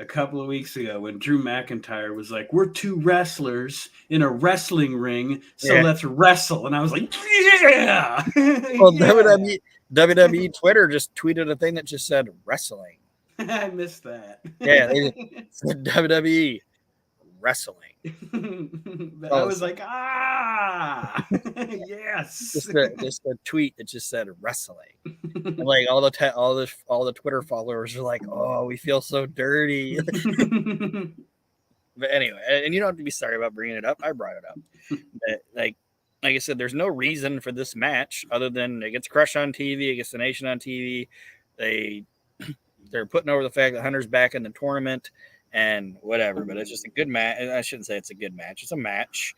a couple of weeks ago when Drew McIntyre was like, we're two wrestlers in a wrestling ring, so let's wrestle. And I was like, yeah. Well, yeah. WWE Twitter just tweeted a thing that just said wrestling. I missed that. Yeah, they said WWE wrestling. But I was like, yes. Just a tweet that just said wrestling. And like all the Twitter followers are like, oh, we feel so dirty. But anyway, and you don't have to be sorry about bringing it up. I brought it up. But like I said, there's no reason for this match other than it gets Crush on TV, it gets the Nation on TV. They're putting over the fact that Hunter's back in the tournament and whatever, but it's just a good match. I shouldn't say it's a good match. It's a match.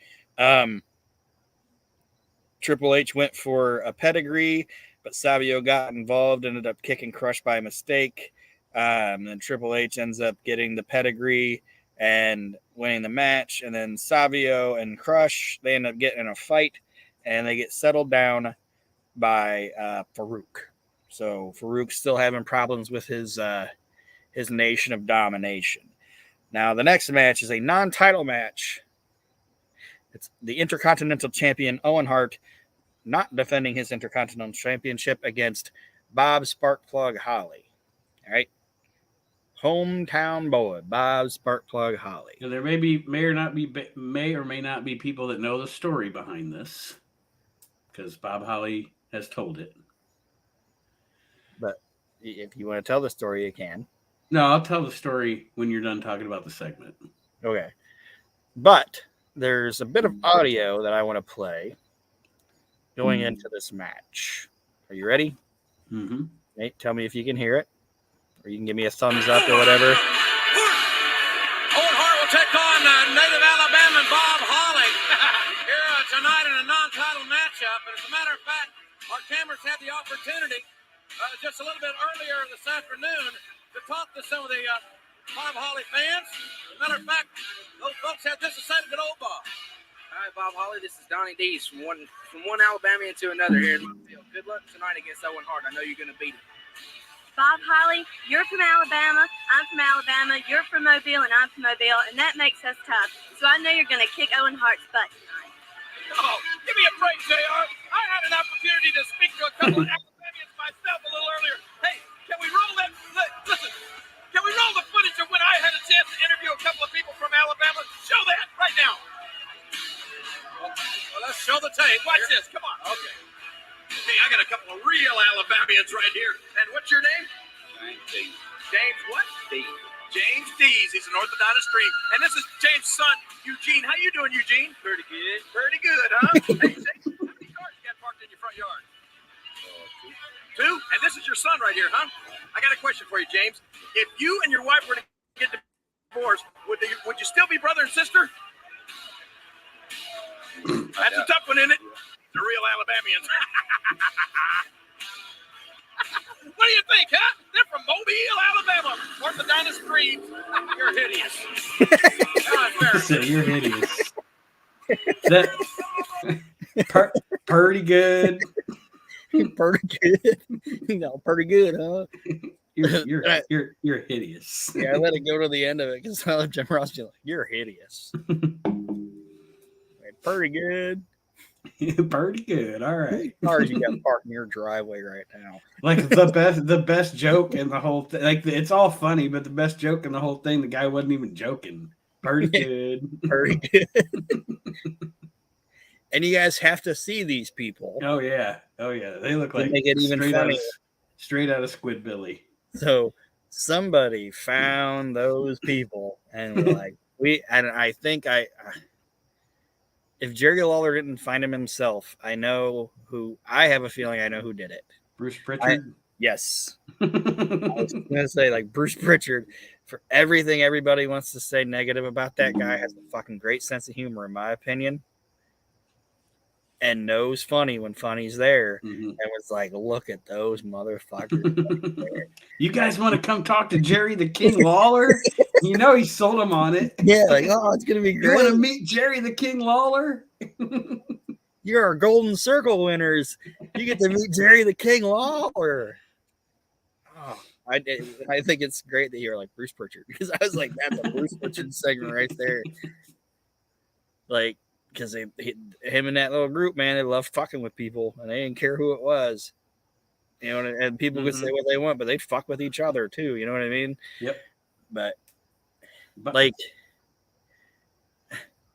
Triple H went for a pedigree, but Savio got involved, ended up kicking Crush by mistake. And Triple H ends up getting the pedigree and winning the match. And then Savio and Crush, they end up getting in a fight, and they get settled down by Farouk. So Farouk's still having problems with his Nation of Domination. Now, the next match is a non-title match. It's the Intercontinental Champion Owen Hart not defending his Intercontinental Championship against Bob Sparkplug Holly. All right. Hometown boy, Bob Sparkplug Holly. Now, there may or may not be people that know the story behind this, because Bob Holly has told it. But if you want to tell the story, you can. No, I'll tell the story when you're done talking about the segment. Okay. But there's a bit of audio that I want to play. going into this match. Are you ready? Mm-hmm. Nate, tell me if you can hear it, or you can give me a thumbs up or whatever. Owen Hart will take on native Alabama Bob Holly here tonight in a non-title matchup. And as a matter of fact, our cameras had the opportunity just a little bit earlier this afternoon to talk to some of the Bob Holly fans. As a matter of fact, those folks had this to say to good old Bob. Hi, Bob Holly. This is Donnie Dees from one Alabamian to another here in Mobile. Good luck tonight against Owen Hart. I know you're going to beat him. Bob Holly, you're from Alabama, I'm from Alabama, you're from Mobile, and I'm from Mobile, and that makes us tough. So I know you're going to kick Owen Hart's butt tonight. Oh, give me a break, JR. I had an opportunity to speak to a couple of Alabamians myself a little earlier. Hey, can we roll that? Listen, can we roll the footage of when I had a chance to interview a couple of people from Alabama? Show that right now. Well, let's show the tape. Watch this. Come on. Okay. Okay, I got a couple of real Alabamians right here. And what's your name? James Dees. James what? Dees. James Dees. He's an orthodontist dream. And this is James' son, Eugene. How you doing, Eugene? Pretty good. Pretty good, huh? Hey, James, how many cars you got parked in your front yard? Two? And this is your son right here, huh? I got a question for you, James. If you and your wife were to get divorced, would you still be brother and sister? That's a tough one, isn't it? The real Alabamians. What do you think, huh? They're from Mobile, Alabama. Orthodontist creeds. You're hideous. So you're hideous. Pretty good. Pretty good. No, pretty good, huh? You're hideous. Yeah, I let it go to the end of it because I love Jim Ross being like, "You're hideous." Pretty good. Pretty good. All right. Cars you got parked in your driveway right now. Like the best joke in the whole thing. Like it's all funny, but the best joke in the whole thing, the guy wasn't even joking. Pretty good. Pretty good. And you guys have to see these people. Oh yeah. They look like make it even funnier. Straight out of Squidbilly. So somebody found those people and we're like, I think if Jerry Lawler didn't find him himself, I have a feeling I know who did it. Bruce Pritchard? Yes. I was going to say, like, Bruce Pritchard, for everything everybody wants to say negative about that guy, has a fucking great sense of humor, in my opinion, and knows funny when funny's there. Mm-hmm. And was like, look at those motherfuckers. You guys want to come talk to Jerry the King Lawler? You know he sold him on it. Yeah, like, oh, it's going to be great. You want to meet Jerry the King Lawler? You're our Golden Circle winners. You get to meet Jerry the King Lawler. Oh, I think it's great that you're like Bruce Pritchard, because I was like, that's a Bruce Pritchard segment right there. Like, because him and that little group, man, they love fucking with people, and they didn't care who it was. You know, and people could say what they want, but they'd fuck with each other too. You know what I mean? Yep. But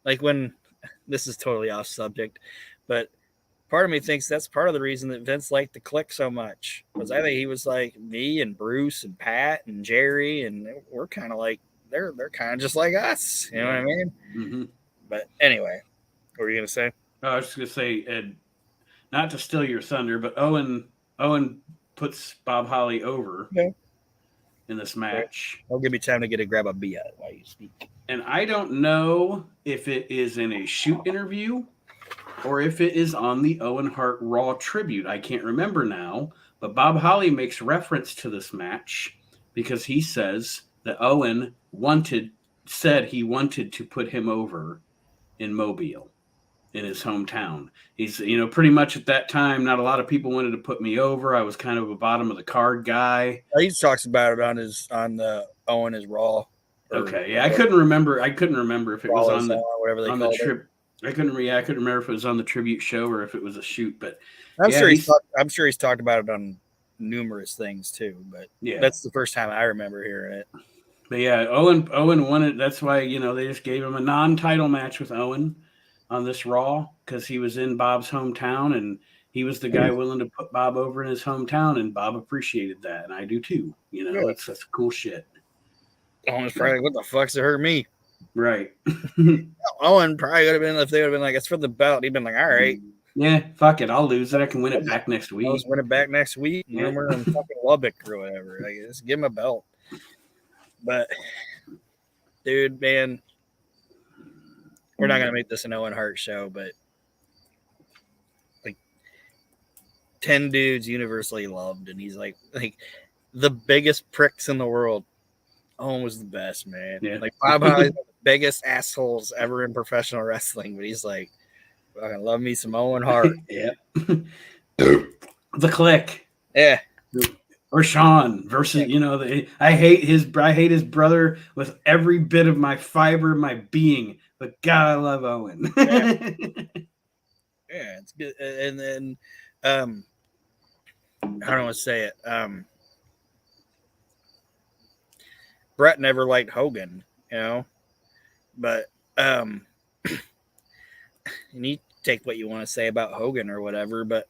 like when, this is totally off subject, but part of me thinks that's part of the reason that Vince liked the Click so much, was I think he was like, me and Bruce and Pat and Jerry, and we're kind of like, they're kind of just like us. You know what I mean? Mm-hmm. But anyway, what were you going to say? I was just going to say, Ed, not to steal your thunder, but Owen puts Bob Holly over in this match. I'll give you time to grab a beer while you speak. And I don't know if it is in a shoot interview or if it is on the Owen Hart Raw tribute. I can't remember now, but Bob Holly makes reference to this match because he says that Owen said he wanted to put him over in Mobile, in his hometown. He's, pretty much at that time, not a lot of people wanted to put me over. I was kind of a bottom of the card guy. He talks about it on the Owen is Raw. Okay, yeah, I couldn't remember if it was on the whatever they call it. I couldn't remember if it was on the tribute show or if it was a shoot, but I'm sure he's talked about it on numerous things too. But yeah, that's the first time I remember hearing it. But yeah, Owen won it. That's why they just gave him a non-title match with Owen on this Raw, because he was in Bob's hometown and he was the guy willing to put Bob over in his hometown, and Bob appreciated that, and I do too. That's cool shit. Owen's probably like, what the fuck's it hurt me? Right. Owen probably would have been, if they would have been like, it's for the belt, he'd been like, all right. Yeah, fuck it. I'll lose it. I can win it back next I'll week. just win it back next week. Yeah. When we're in fucking Lubbock or whatever. Like, just give him a belt. But, dude, man, we're not gonna make this an Owen Hart show, but like 10 dudes universally loved, and he's like the biggest pricks in the world. Owen was the best, man. Yeah. Like Bob Holly's the biggest assholes ever in professional wrestling, but he's like, fucking love me some Owen Hart. Yeah. The Click. Yeah. Or Sean versus, I hate his brother with every bit of my fiber, my being. But God, I love Owen. Yeah, it's good. And then, how do I want to say it? Brett never liked Hogan, but and you take what you want to say about Hogan or whatever, but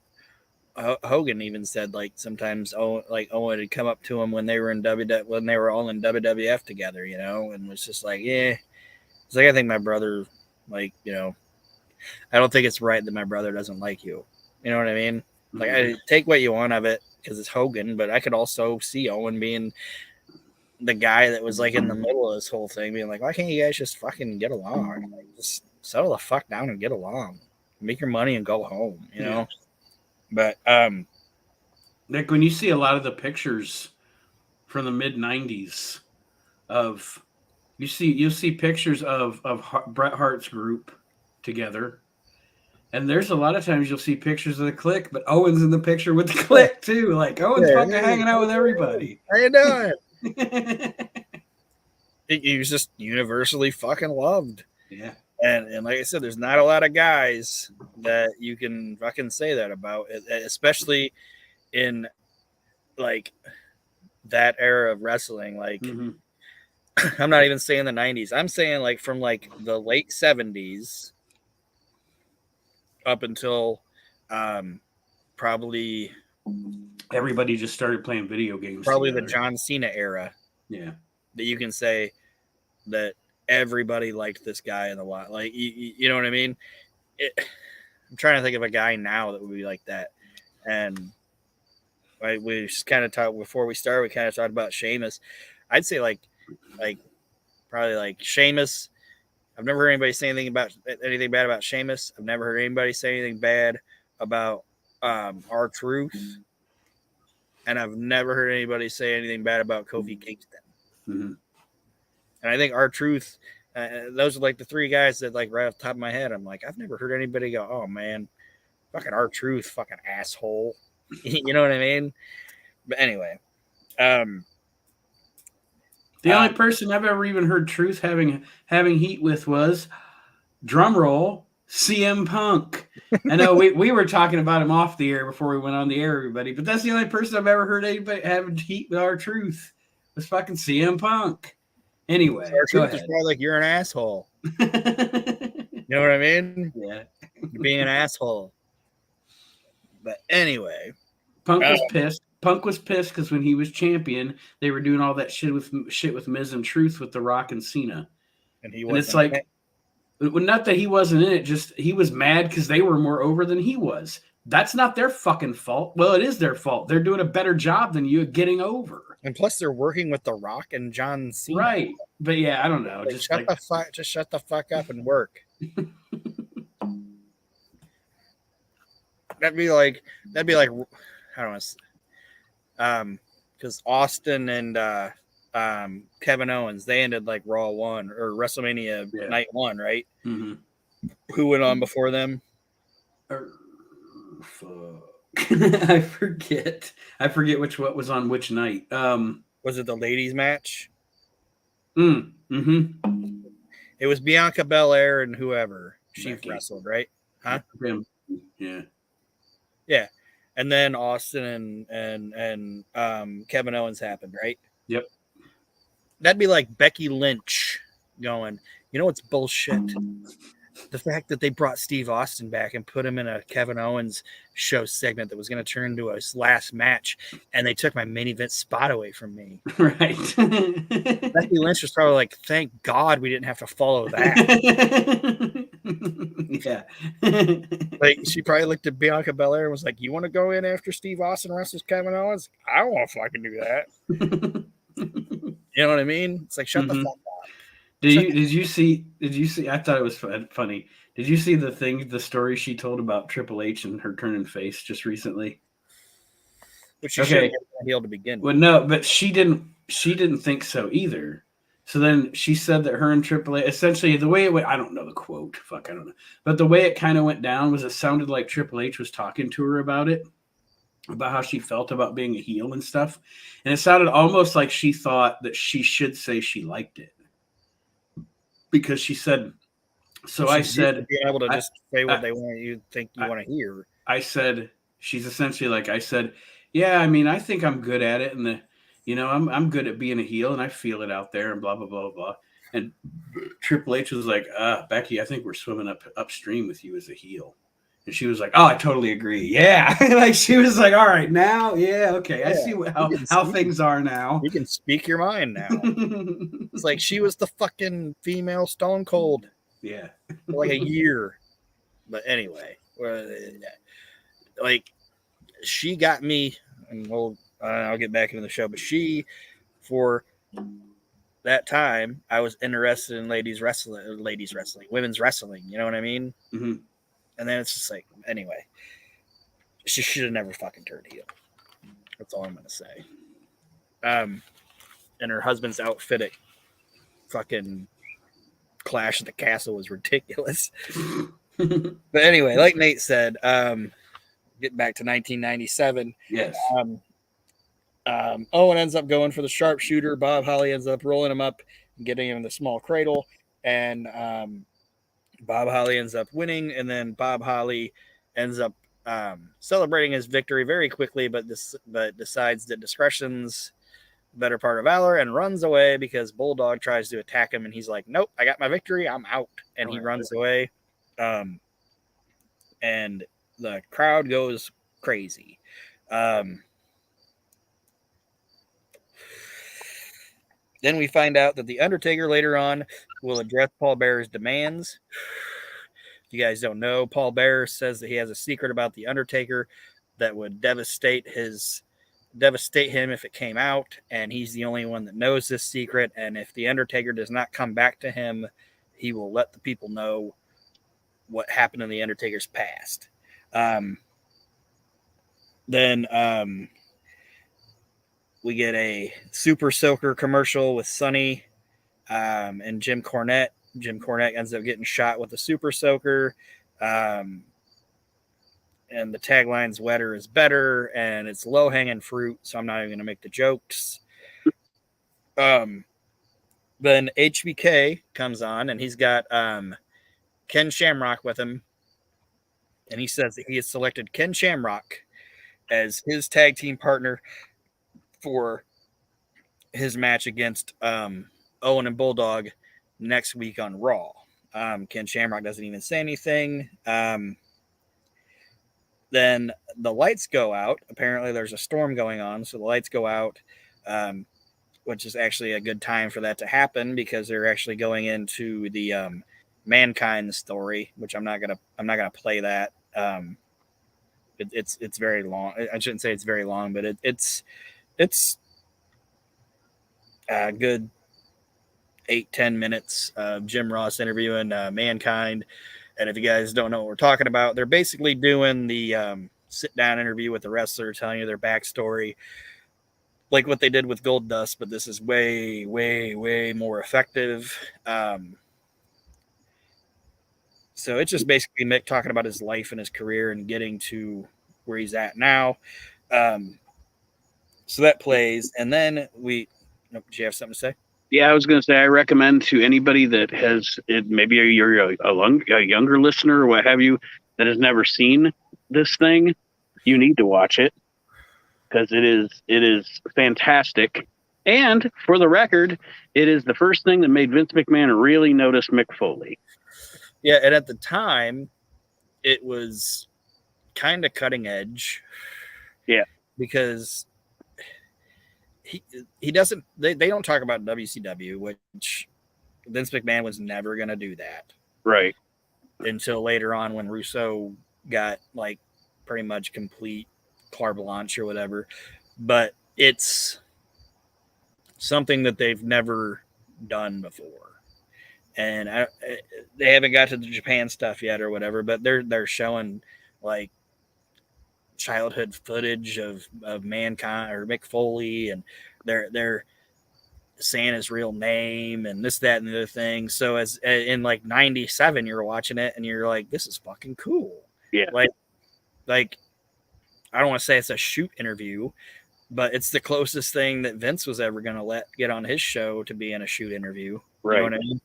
Hogan even said like sometimes Owen had come up to him when they were when they were all in WWF together, and was just like, yeah, it's like, I think my brother, like, I don't think it's right that my brother doesn't like you. You know what I mean? Like, I take what you want of it because it's Hogan, but I could also see Owen being the guy that was like in the middle of this whole thing, being like, why can't you guys just fucking get along? Like, just settle the fuck down and get along, make your money and go home, know? But like when you see a lot of the pictures from the mid 90s of you'll see pictures of Bret Hart's group together. And there's a lot of times you'll see pictures of the Click, but Owen's in the picture with the Click too. Like Owen's fucking hanging out with everybody. How you doing? He was just universally fucking loved. Yeah. And like I said, there's not a lot of guys that you can fucking say that about, especially in like that era of wrestling. Like, I'm not even saying the 90s. I'm saying like from like the late 70s up until probably everybody just started playing video games. Probably together. The John Cena era. Yeah. That you can say that everybody liked this guy in the lot. Like, you know what I mean? I'm trying to think of a guy now that would be like that. And we just kind of talked before we started. We kind of talked about Sheamus. I'd say like probably like Sheamus. I've never heard anybody say anything bad about Sheamus. I've never heard anybody say anything bad about R-Truth. And I've never heard anybody say anything bad about Kofi Kingston. Mm-hmm. And I think R-Truth, those are like the three guys that, like, right off the top of my head, I'm like, I've never heard anybody go, oh man, fucking R-Truth, fucking asshole. You know what I mean? But anyway, the only person I've ever even heard Truth having heat with was, drum roll, CM Punk. I know we were talking about him off the air before we went on the air, everybody, but that's the only person I've ever heard anybody having heat with R-Truth was fucking CM Punk. Anyway, go ahead. Is probably like, you're an asshole. You know what I mean? Yeah, you're being an asshole. But anyway, Punk was pissed. Punk was pissed because when he was champion, they were doing all that shit with Miz and Truth with The Rock and Cena, and it's like, not that he wasn't in it, just he was mad because they were more over than he was. That's not their fucking fault. Well, it is their fault. They're doing a better job than you at getting over. And plus, they're working with The Rock and John Cena. Right. But yeah, I don't know. Like, just shut the fuck up and work. That'd be like how do I say? Because Austin and Kevin Owens, they ended like Raw 1 or WrestleMania Night 1, right? Mm-hmm. Who went on before them? I forget what was on which night. Was it the ladies match? Mm-hmm. It was Bianca Belair and whoever she wrestled, right? Huh? Yeah. Yeah. And then Austin and Kevin Owens happened, right? Yep. That'd be like Becky Lynch going, you know what's bullshit? The fact that they brought Steve Austin back and put him in a Kevin Owens show segment that was going to turn into a last match, and they took my main event spot away from me. Right. Becky Lynch was probably like, thank God we didn't have to follow that. Yeah. Like, she probably looked at Bianca Belair and was like, "You want to go in after Steve Austin wrestles Kevin Owens? I don't want to fucking do that." You know what I mean? It's like, shut the fuck up. Did you see? I thought it was funny. Did you see the story she told about Triple H and her turning face just recently? But she should have heel to begin with. Well, no, but she didn't think so either. So then she said that her and Triple H, essentially the way it went, I don't know the quote, fuck, I don't know. But the way it kind of went down was it sounded like Triple H was talking to her about it, about how she felt about being a heel and stuff. And it sounded almost like she thought that she should say she liked it. Because she said, so I said, being able to just say what they want you think you want to hear. I said, she's essentially like, I said, yeah, I mean, I think I'm good at it. And I'm good at being a heel and I feel it out there and blah, blah, blah, blah. And Triple H was like, Becky, I think we're swimming upstream with you as a heel. And she was like, oh, I totally agree. Yeah. Like she was like, all right, now. Yeah. Okay. I see how things are now. You can speak your mind now. It's like she was the fucking female Stone Cold. Yeah. For like a year. But anyway, like she got me, and I'll get back into the show, but for that time, I was interested in women's wrestling. You know what I mean? Mm-hmm. And then it's just like, anyway, she should have never fucking turned heel. That's all I'm going to say. And her husband's outfit at fucking Clash at the Castle was ridiculous. But anyway, like Nate said, getting back to 1997. Yes. Owen ends up going for the sharpshooter. Bob Holly ends up rolling him up and getting him in the small cradle. And Bob Holly ends up winning. And then Bob Holly ends up celebrating his victory very quickly, but decides that discretion's the better part of valor and runs away because Bulldog tries to attack him. And he's like, nope, I got my victory. I'm out. And he runs away. And the crowd goes crazy. Then we find out that the Undertaker later on will address Paul Bearer's demands. If you guys don't know, Paul Bearer says that he has a secret about the Undertaker that would devastate him if it came out, and he's the only one that knows this secret. And if the Undertaker does not come back to him, he will let the people know what happened in the Undertaker's past. Then we get a Super Soaker commercial with Sonny and Jim Cornette. Jim Cornette ends up getting shot with a Super Soaker. And the tagline's wetter is better, and it's low-hanging fruit, so I'm not even going to make the jokes. Then HBK comes on, and he's got Ken Shamrock with him, and he says that he has selected Ken Shamrock as his tag team partner for his match against Owen and Bulldog next week on Raw. Ken Shamrock doesn't even say anything. Then the lights go out. Apparently there's a storm going on, so the lights go out, which is actually a good time for that to happen because they're actually going into the Mankind story, which I'm not gonna play that. It's very long. I shouldn't say it's very long, but it's a good 8-10 minutes of Jim Ross interviewing Mankind. And if you guys don't know what we're talking about, they're basically doing the sit-down interview with the wrestler, telling you their backstory, like what they did with Gold Dust, but this is way, way, way more effective. So it's just basically Mick talking about his life and his career and getting to where he's at now. So that plays. And then do you have something to say? Yeah, I was going to say, I recommend to anybody that maybe you're a younger listener or what have you, that has never seen this thing, you need to watch it because it is fantastic. And for the record, it is the first thing that made Vince McMahon really notice Mick Foley. Yeah, and at the time, it was kind of cutting edge. Yeah. Because he doesn't, they don't talk about WCW, which Vince McMahon was never going to do that. Right. until later on when Russo got like pretty much complete carte blanche or whatever. But it's something that they've never done before, and they haven't got to the Japan stuff yet or whatever. But they're showing like childhood footage of Mankind or Mick Foley, and they're saying his real name and this, that, and the other thing. So as in like '97, you're watching it and you're like, this is fucking cool. Yeah. Like I don't want to say it's a shoot interview, but it's the closest thing that Vince was ever going to let get on his show to be in a shoot interview. Right. You know what I mean?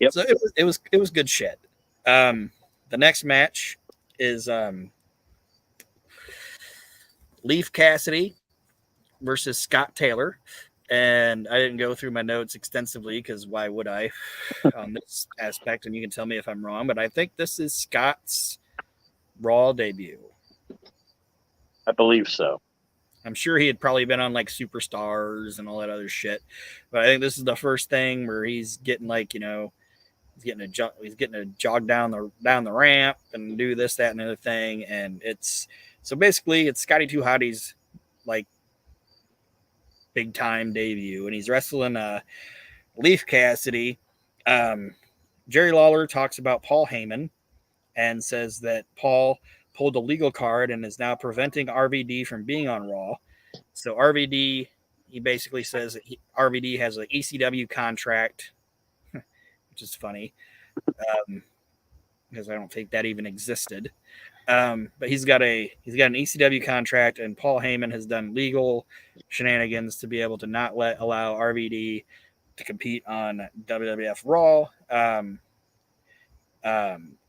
Yep. So it was good shit. The next match is Leif Cassidy versus Scott Taylor. And I didn't go through my notes extensively because why would I on this aspect? And you can tell me if I'm wrong, but I think this is Scott's Raw debut. I believe so. I'm sure he had probably been on like Superstars and all that other shit, but I think this is the first thing where he's getting like, you know, he's getting a jog down the ramp and do this, that, and the other thing. And it's so basically it's Scotty 2 Hotty's like big time debut, and he's wrestling Leif Cassidy. Jerry Lawler talks about Paul Heyman and says that Paul pulled a legal card and is now preventing RVD from being on Raw. So RVD, he basically says that RVD has an ECW contract, which is funny because I don't think that even existed. But he's got an ECW contract, and Paul Heyman has done legal shenanigans to be able to not allow RVD to compete on WWF Raw.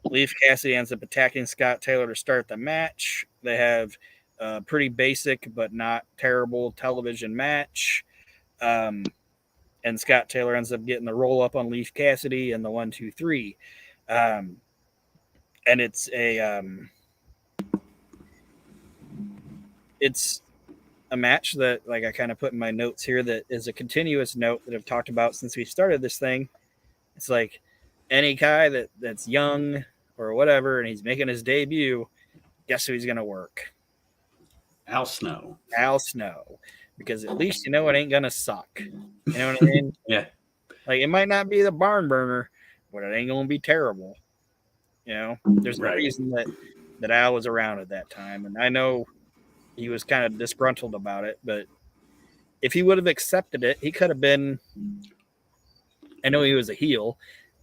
Leif Cassidy ends up attacking Scott Taylor to start the match. They have a pretty basic but not terrible television match. And Scott Taylor ends up getting the roll up on Leif Cassidy and the 1, 2, 3. And it's a match that, like, I kind of put in my notes here that is a continuous note that I've talked about since we started this thing. It's like any guy that's young or whatever and he's making his debut, guess who he's going to work? Al Snow. Because at least you know it ain't going to suck. You know what I mean? Yeah. Like, it might not be the barn burner, but it ain't going to be terrible. You know? There's a reason that Al was around at that time, and I know he was kind of disgruntled about it, but if he would have accepted it, he could have been, I know he was a heel,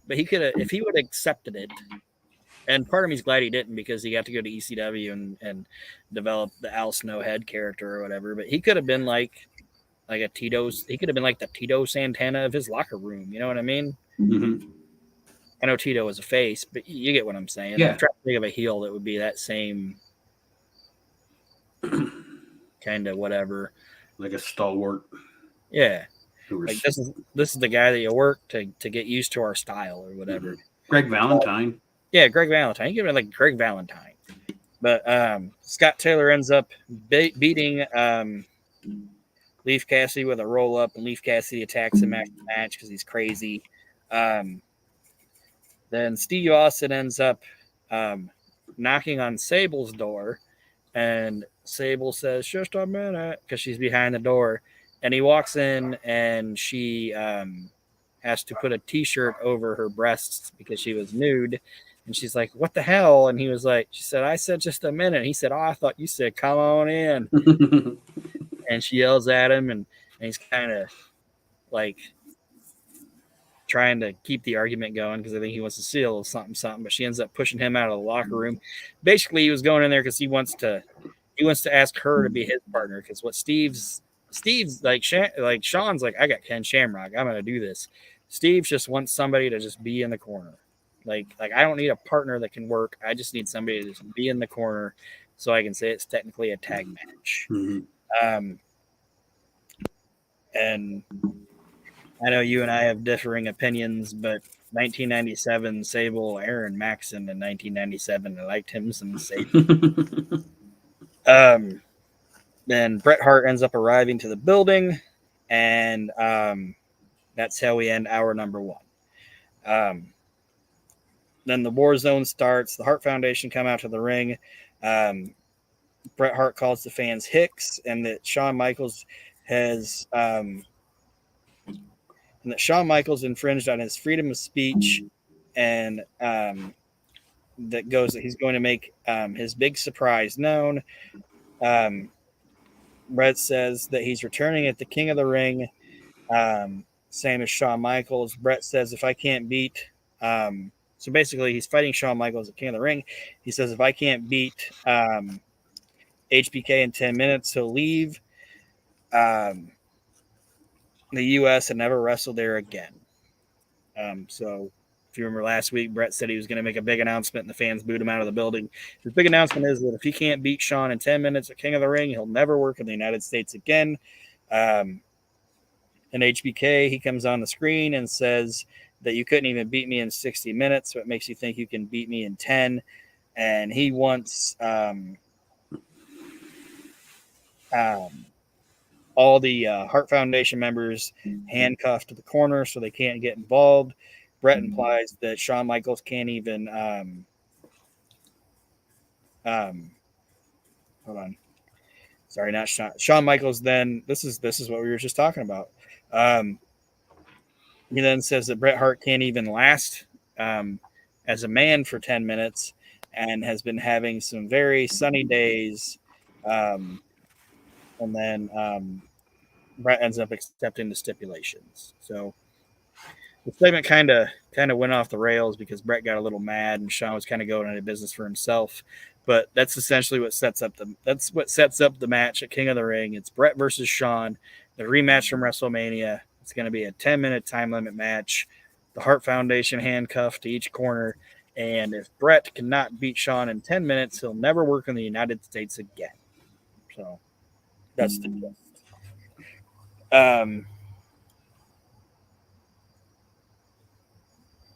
but he could have, if he would have accepted it, and part of me's glad he didn't because he got to go to ECW and develop the Al Snow head character or whatever, but he could have been like a Tito's, he could have been like the Tito Santana of his locker room, you know what I mean? Mm-hmm. I know Tito was a face, but you get what I'm saying. Yeah. I'm trying to think of a heel that would be that same kind of whatever. Like a stalwart. Yeah. Like this is the guy that you work to get used to our style or whatever. Greg Valentine. Yeah, Greg Valentine. You give it like Greg Valentine. But Scott Taylor ends up beating Leif Cassidy with a roll up, and Leif Cassidy attacks him after the match because he's crazy. Then Steve Austin ends up knocking on Sable's door, and Sable says, "Just a minute," because she's behind the door. And he walks in, and she has to put a T-shirt over her breasts because she was nude. And she's like, "What the hell?" And he was like, she said, "I said just a minute." And he said, "Oh, I thought you said come on in." And she yells at him, and he's kind of like trying to keep the argument going because I think he wants to seal something. But she ends up pushing him out of the locker room. Basically, he was going in there because he wants to ask her to be his partner, because what Steve's like Sean's like, "I got Ken Shamrock, I'm gonna do this." Steve just wants somebody to just be in the corner. Like I don't need a partner that can work. I just need somebody to just be in the corner so I can say it's technically a tag match. Mm-hmm. And I know you and I have differing opinions, but 1997 Sable, Aaron Maxon in 1997, I liked him some Sable. Then Bret Hart ends up arriving to the building, and that's how we end hour number 1. then the war zone starts. The Hart Foundation come out to the ring. Bret Hart calls the fans hicks, and that Shawn Michaels infringed on his freedom of speech, and that goes that he's going to make his big surprise known. Bret says that he's returning at the King of the Ring, same as Shawn Michaels. Bret says if I can't beat, so basically he's fighting Shawn Michaels at King of the Ring. He says if I can't beat HBK in 10 minutes, he'll leave the U.S. and never wrestle there again. So if you remember last week, Bret said he was going to make a big announcement and the fans booed him out of the building. His big announcement is that if he can't beat Shawn in 10 minutes at King of the Ring, he'll never work in the United States again. And HBK, he comes on the screen and says that you couldn't even beat me in 60 minutes. So it makes you think you can beat me in 10. And he wants all the Hart Foundation members handcuffed to the corner so they can't get involved. Bret implies that Shawn Michaels can't even hold on. Sorry, not Shawn Michaels. Then this is what we were just talking about. He then says that Bret Hart can't even last as a man for 10 minutes and has been having some very sunny days. And then Bret ends up accepting the stipulations. So the segment kind of went off the rails because Bret got a little mad and Shawn was kind of going into business for himself. But that's essentially what sets up the match at King of the Ring. It's Bret versus Shawn, the rematch from WrestleMania. It's going to be a 10-minute time limit match. The Hart Foundation handcuffed to each corner. And if Bret cannot beat Shawn in 10 minutes, he'll never work in the United States again. So that's the gist.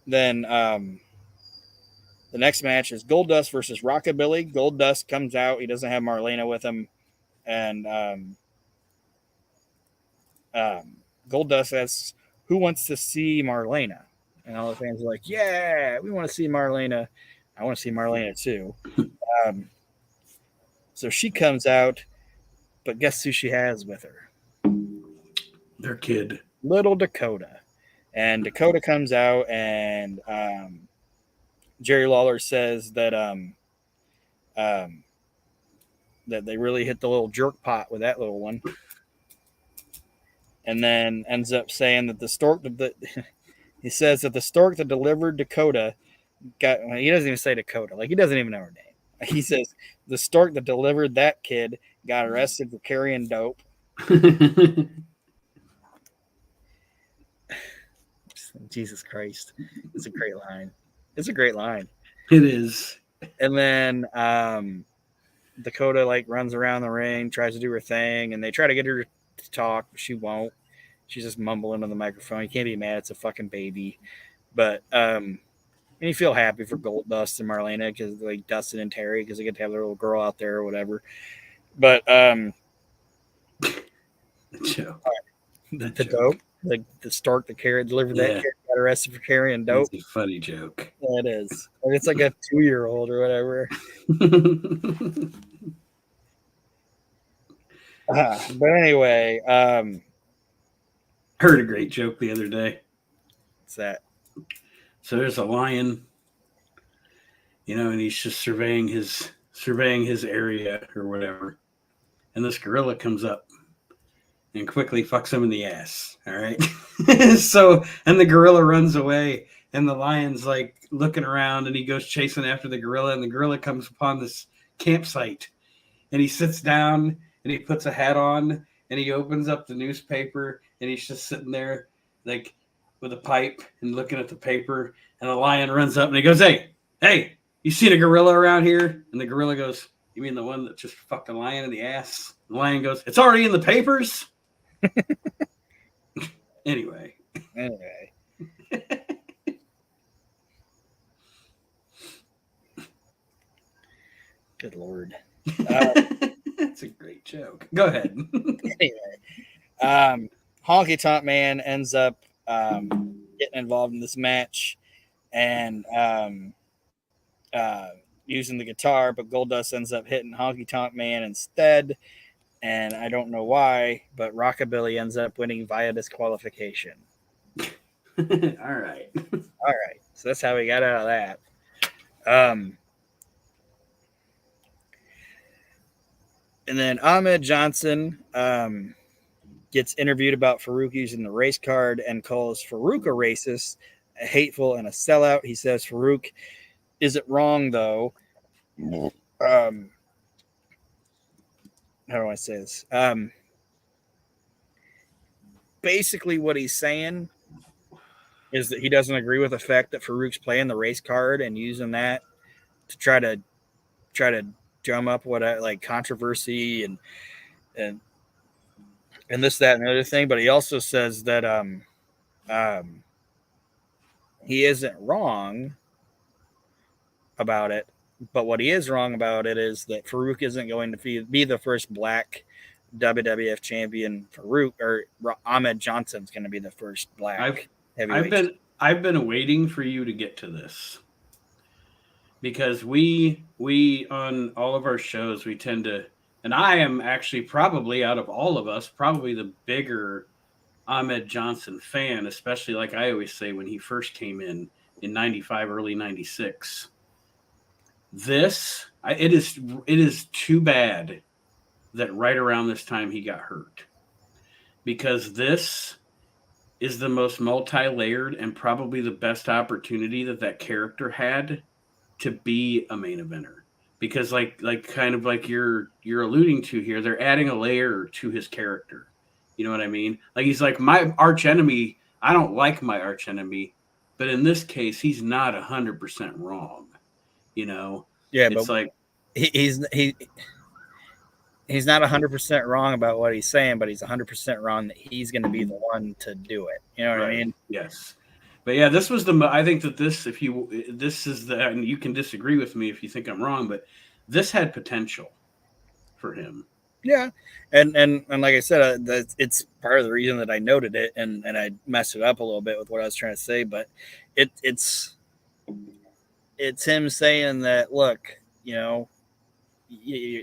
Then the next match is Goldust versus Rockabilly. Goldust comes out. He doesn't have Marlena with him. And Goldust asks, who wants to see Marlena? And all the fans are like, yeah, we want to see Marlena. I want to see Marlena too. So she comes out, but guess who she has with her? Their kid. Little Dakota. And Dakota comes out, and Jerry Lawler says that that they really hit the little jerk pot with that little one. And then ends up saying that the stork he says that the stork that delivered Dakota he doesn't even say Dakota, like he doesn't even know her name. He says the stork that delivered that kid got arrested for carrying dope. Jesus Christ. It's a great line. It's a great line. It is. And then Dakota like runs around the ring, tries to do her thing, and they try to get her to talk, but she won't. She's just mumbling on the microphone. You can't be mad. It's a fucking baby. But and you feel happy for Goldust and Marlena because like Dustin and Terry because they get to have their little girl out there or whatever. But the dope, like the stork that delivered that kid got arrested for carrying dope. It's a funny joke. Yeah, it is. Like, it's like a 2-year-old or whatever. But anyway, heard a great joke the other day. What's that? So there's a lion, and he's just surveying his area or whatever, and this gorilla comes up and quickly fucks him in the ass. All right. So, and the gorilla runs away, and the lion's like looking around, and he goes chasing after the gorilla, and the gorilla comes upon this campsite, and he sits down, and he puts a hat on, and he opens up the newspaper, and he's just sitting there like with a pipe and looking at the paper, and the lion runs up, and he goes, hey, you seen a gorilla around here? And the gorilla goes, you mean the one that just fucked a lion in the ass? The lion goes, it's already in the papers. Anyway. Good Lord. That's a great joke. Go ahead. Anyway, Honky Tonk Man ends up getting involved in this match, and using the guitar, but Goldust ends up hitting Honky Tonk Man instead. And I don't know why, but Rockabilly ends up winning via disqualification. All right. All right. So that's how we got out of that. And then Ahmed Johnson gets interviewed about Farouk using the race card and calls Farouk a racist, a hateful, and a sellout. He says Farouk isn't wrong, though. How do I say this? Basically, what he's saying is that he doesn't agree with the fact that Farouk's playing the race card and using that to try to drum up what like controversy and this, that, and the other thing. But he also says that he isn't wrong about it. But what he is wrong about it is that Farouk isn't going to be the first black WWF champion. Farouk or Ahmed Johnson's going to be the first black heavyweight. I've been waiting for you to get to this, because we on all of our shows, we tend to, and I am actually probably, out of all of us, probably the bigger Ahmed Johnson fan, especially like I always say, when he first came in 95, early 96. It is too bad that right around this time he got hurt, because this is the most multi-layered and probably the best opportunity that character had to be a main eventer. Because like kind of like you're alluding to here, they're adding a layer to his character. You know what I mean? Like, he's like, my arch enemy. I don't like my arch enemy, but in this case, he's not 100% wrong. You know? Yeah, it's but like he's not 100% wrong about what he's saying, but he's 100% wrong that he's going to be the one to do it. You know what I mean? Yes. But yeah, this was I think that this is and you can disagree with me if you think I'm wrong, but this had potential for him. Yeah. And like I said, it's part of the reason that I noted it, and I messed it up a little bit with what I was trying to say, but it's him saying that, look, you know,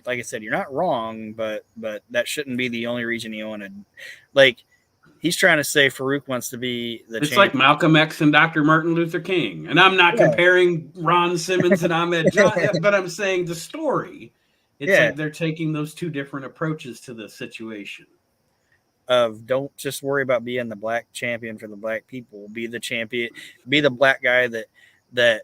like I said, you're not wrong, but that shouldn't be the only reason you wanted. Like, he's trying to say Farouk wants to be the It's champion. like Malcolm X and Dr. Martin Luther King. And I'm not comparing Ron Simmons and Ahmed Johnson, but I'm saying the story. It's like they're taking those two different approaches to the situation. Of don't just worry about being the black champion for the black people. Be the champion. Be the black guy that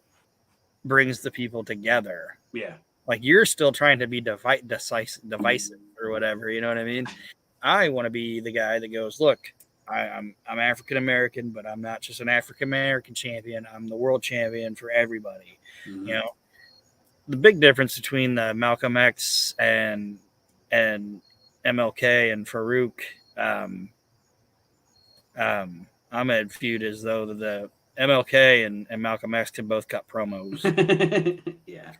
brings the people together. Yeah. Like, you're still trying to be divisive or whatever. You know what I mean? I want to be the guy that goes, look, I'm African American, but I'm not just an African American champion. I'm the world champion for everybody. Mm-hmm. You know, the big difference between the Malcolm X and MLK and Farouk Ahmed feud is, though, the MLK and Malcolm X can both cut promos. Yeah.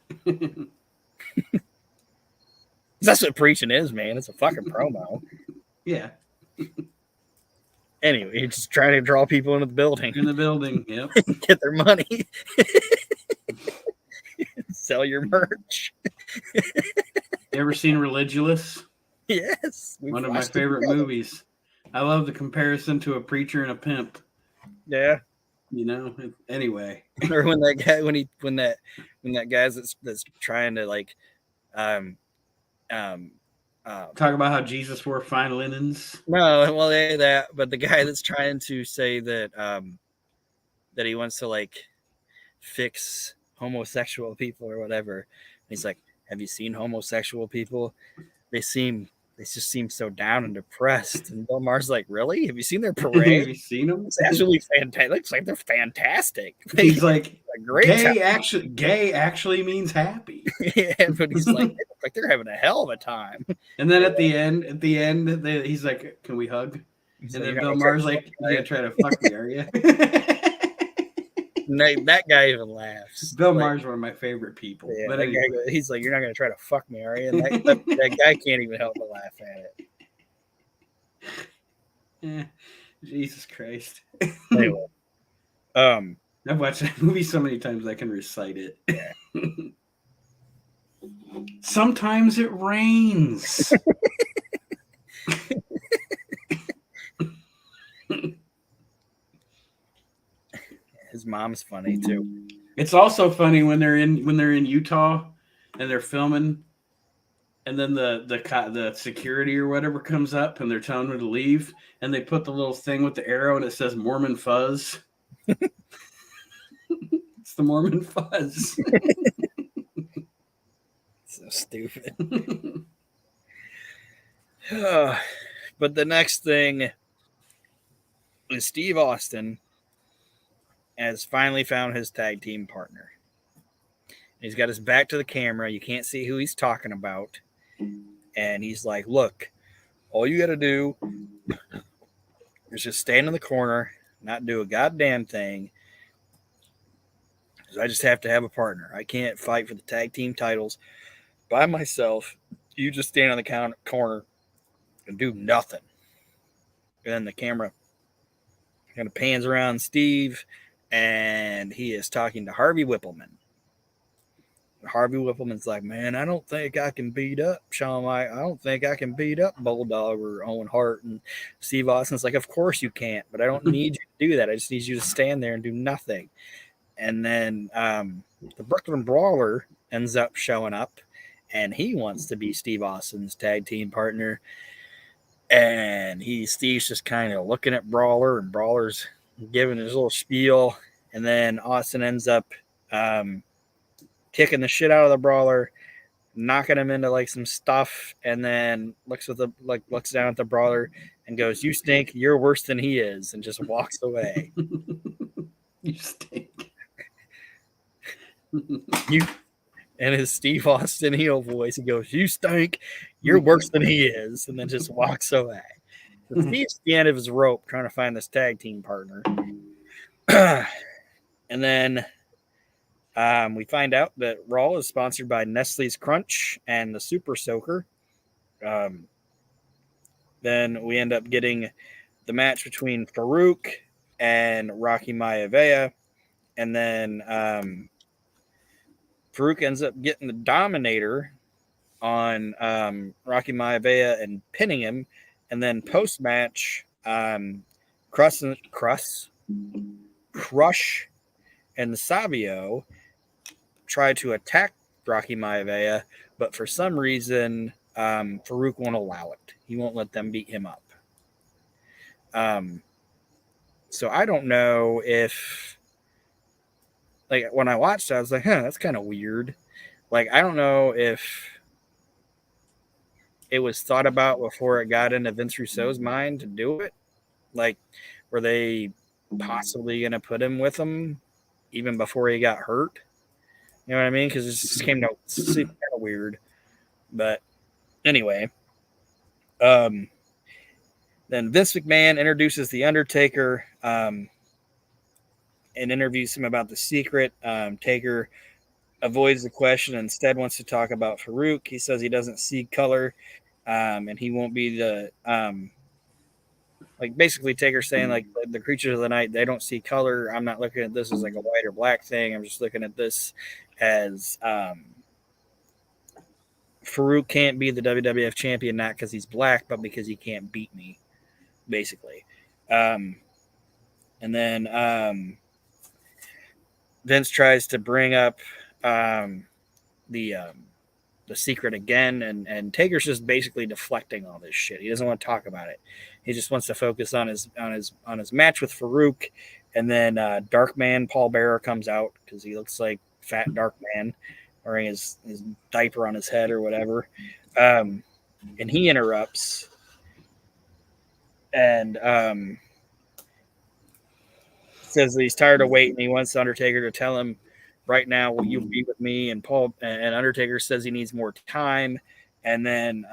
That's what preaching is, man. It's a fucking promo. Yeah. Anyway, you're just trying to draw people into the building. Yep. Get their money. Sell your merch. You ever seen Religulous? Yes. One of my favorite movies. I love the comparison to a preacher and a pimp. Yeah. You know, anyway. Or when that guy, when that guy's that's trying to, like, talk about how Jesus wore fine linens. No, well, that, but the guy that's trying to say that that he wants to, like, fix homosexual people or whatever. He's like, have you seen homosexual people? They just seem so down and depressed. And Bill Maher's like, really? Have you seen their parade? Have you seen them? It's actually fantastic. Looks like they're fantastic. He's like, great. Gay actually means happy. Yeah, but he's like, they look like they're having a hell of a time. And then at the end, he's like, can we hug? And then Bill Maher's like, you're gonna try to fuck me, are you? No, that guy even laughs. Bill Maher's one of my favorite people. Yeah, but anyway. He's like, you're not going to try to fuck me, are you? And that guy can't even help but laugh at it. Jesus Christ. Anyway, I've watched that movie so many times I can recite it. Sometimes it rains. His mom's funny too. It's also funny when they're in Utah and they're filming, and then the security or whatever comes up and they're telling them to leave, and they put the little thing with the arrow and it says Mormon Fuzz. It's the Mormon Fuzz. So stupid. But the next thing is Steve Austin has finally found his tag team partner. He's got his back to the camera. You can't see who he's talking about. And he's like, look, all you got to do is just stand in the corner, not do a goddamn thing. I just have to have a partner. I can't fight for the tag team titles by myself. You just stand on the corner and do nothing. And then the camera kind of pans around Steve, and he is talking to Harvey Whippleman. Harvey Whippleman's like, man, I don't think I can beat up Shawn Michaels. I don't think I can beat up Bulldog or Owen Hart. And Steve Austin's like, of course you can't, but I don't need you to do that. I just need you to stand there and do nothing. And then the Brooklyn Brawler ends up showing up, and he wants to be Steve Austin's tag team partner. And Steve's just kind of looking at Brawler, and Brawler's giving his little spiel. And then Austin ends up kicking the shit out of the Brawler, knocking him into like some stuff, and then looks down at the Brawler and goes, "You stink. You're worse than he is," and just walks away. You stink. And his Steve Austin heel voice, he goes, "You stink. You're worse than he is," and then just walks away. So Steve's at the end of his rope trying to find this tag team partner. And then we find out that Raw is sponsored by Nestle's Crunch and the Super Soaker. Then we end up getting the match between Farouk and Rocky Maivia. And then Farouk ends up getting the Dominator on Rocky Maivia and pinning him. And then post-match, Crush and the Savio try to attack Rocky Maivia, but for some reason, Farouk won't allow it. He won't let them beat him up. So I don't know if, like, when I watched it, I was like, that's kind of weird. Like, I don't know if it was thought about before it got into Vince Russo's mind to do it. Like, were they possibly going to put him with him even before he got hurt? You know what I mean? Because it just seemed kind of weird. But anyway, then Vince McMahon introduces The Undertaker and interviews him about the secret. Taker avoids the question and instead wants to talk about Farouk. He says he doesn't see color, and he won't be the like basically Taker saying like the creatures of the night, they don't see color. I'm not looking at this as like a white or black thing. I'm just looking at this as Farouk can't be the WWF champion, not because he's black, but because he can't beat me, basically. And then Vince tries to bring up the secret again, and Taker's just basically deflecting all this shit. He doesn't want to talk about it. He just wants to focus on his match with Farouk. And then Dark Man Paul Bearer comes out because he looks like fat Dark Man wearing his diaper on his head or whatever. And he interrupts and says that he's tired of waiting. He wants Undertaker to tell him right now, will you be with me? And Undertaker says he needs more time. And then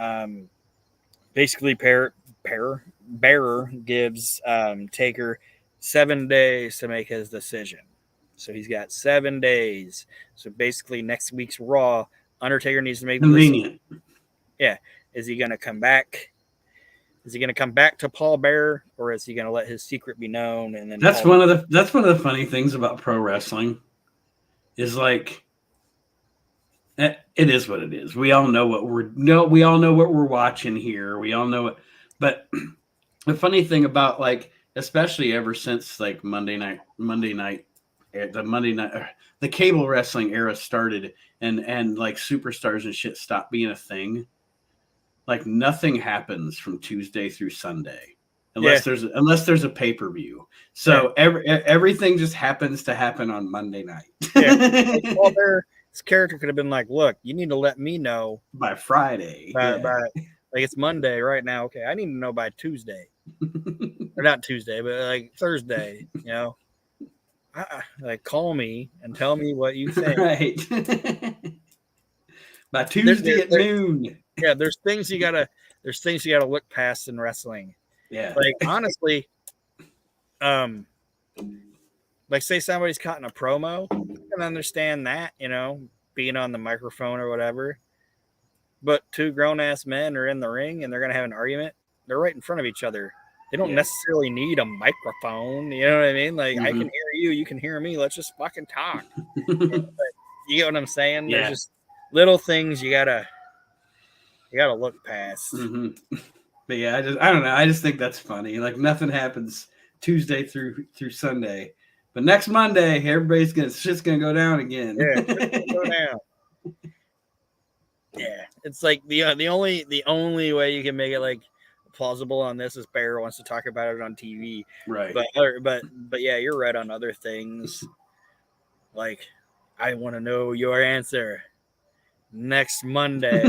basically Bearer gives Taker 7 days to make his decision. So he's got 7 days. So basically next week's Raw, Undertaker needs to make the decision. Yeah. Is he going to come back Is he going to come back to Paul Bearer, or is he going to let his secret be known? And then that's one of the funny things about pro wrestling is like it is what it is. We all know what we all know what we're watching here. We all know it. But the funny thing about like, especially ever since like Monday night, the cable wrestling era started, and like superstars and shit stopped being a thing. Like nothing happens from Tuesday through Sunday unless there's a pay-per-view. So everything just happens to happen on Monday night. Like Paul Bearer, his character could have been like, look, you need to let me know by Friday. by like it's Monday right now. Okay, I need to know by Tuesday. Or not Tuesday, but like Thursday, you know. Like call me and tell me what you think. Right. By Tuesday at noon. Yeah, there's things you gotta look past in wrestling. Yeah. Like honestly, like say somebody's cutting a promo, I can understand that, you know, being on the microphone or whatever. But two grown ass men are in the ring and they're gonna have an argument. They're right in front of each other. They don't necessarily need a microphone. You know what I mean? Like I can hear you, you can hear me. Let's just fucking talk. You get what I'm saying? Yeah. There's just little things you gotta look past. Mm-hmm. But yeah, I don't know. I just think that's funny. Like nothing happens Tuesday through Sunday, but next Monday, shit's gonna go down again. Yeah, go down. Yeah, it's like the only way you can make it like plausible on this is Bear wants to talk about it on TV, right? But yeah, you're right on other things. Like, I want to know your answer next Monday.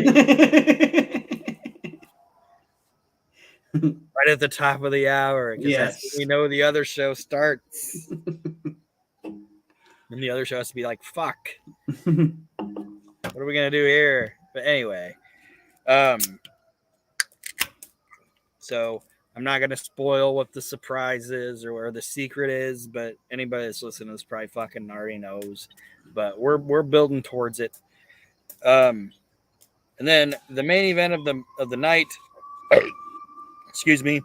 Right at the top of the hour, because that's when we know the other show starts. And the other show has to be like, fuck. What are we gonna do here? But anyway, so I'm not gonna spoil what the surprise is or where the secret is, but anybody that's listening to this probably fucking already knows. But we're building towards it. And then the main event of the night. Excuse me. I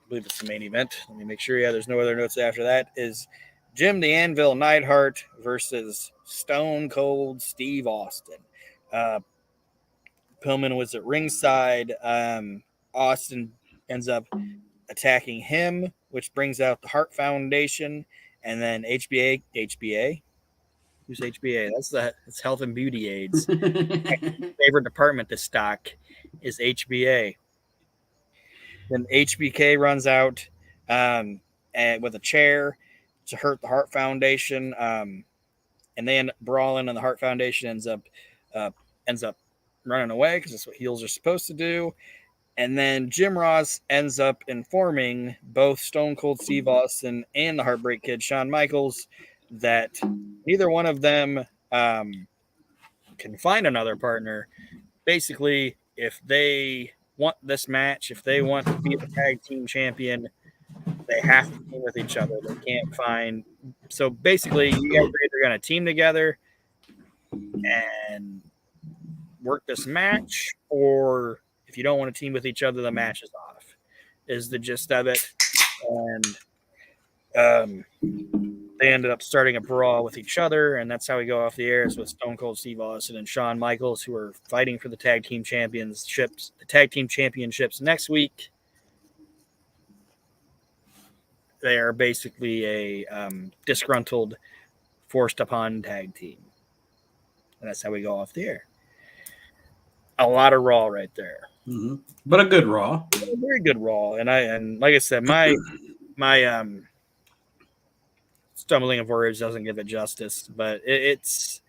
believe it's the main event. Let me make sure. Yeah, there's no other notes after that. Is Jim the Anvil Neidhart versus Stone Cold Steve Austin. Pillman was at ringside. Austin ends up attacking him, which brings out the Hart Foundation, and then HBA. Who's HBA? That's Health and Beauty Aids. Favorite department to stock is HBA. Then HBK runs out and with a chair to hurt the Hart Foundation, and they end up brawling, and the Hart Foundation ends up running away because that's what heels are supposed to do. And then Jim Ross ends up informing both Stone Cold Steve Austin and the Heartbreak Kid Shawn Michaels that neither one of them can find another partner. Basically, if they want this match, if they want to be the tag team champion, they have to team with each other. They can't find. So basically, you guys are either going to team together and work this match, or if you don't want to team with each other, the match is off, is the gist of it. And they ended up starting a brawl with each other, and that's how we go off the air, is with Stone Cold Steve Austin and Shawn Michaels, who are fighting for the tag team championships next week. They are basically a disgruntled, forced upon tag team. And that's how we go off the air. A lot of Raw right there. Mm-hmm. But a good Raw. A very good Raw. And like I said, my stumbling of words doesn't give it justice, but it's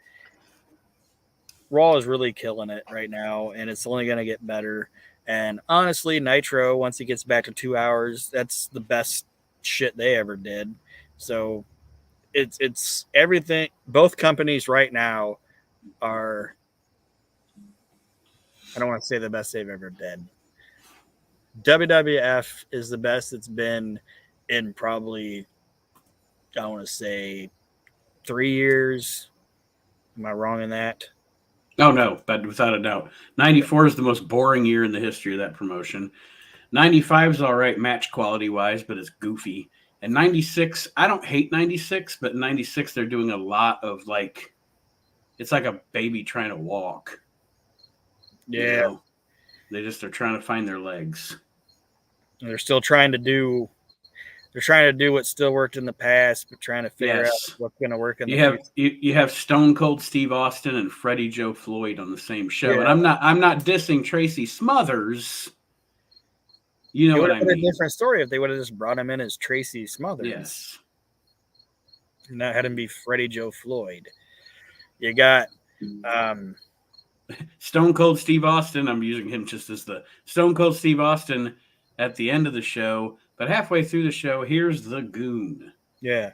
Raw is really killing it right now, and it's only going to get better. And honestly, Nitro, once it gets back to 2 hours, that's the best shit they ever did. So it's everything. Both companies right now are, I don't want to say the best they've ever did. WWF is the best it's been in probably, I want to say 3 years. Am I wrong in that? Oh, no, but without a doubt. 94 is the most boring year in the history of that promotion. 95 is all right match quality wise, but it's goofy. And 96, I don't hate 96, but 96 they're doing a lot of like, it's like a baby trying to walk. Yeah. You know? They're trying to find their legs. They're still trying to do. They're trying to do what still worked in the past, but trying to figure out what's going to work in the future. You have Stone Cold Steve Austin and Freddie Joe Floyd on the same show, Yeah. and I'm not dissing Tracy Smothers. You know It would what have I been mean? a different story if they would have just brought him in as Tracy Smothers. Yes. And not had him be Freddie Joe Floyd. You got Stone Cold Steve Austin. I'm using him just as the Stone Cold Steve Austin at the end of the show, but halfway through the show, here's the Goon. Yeah.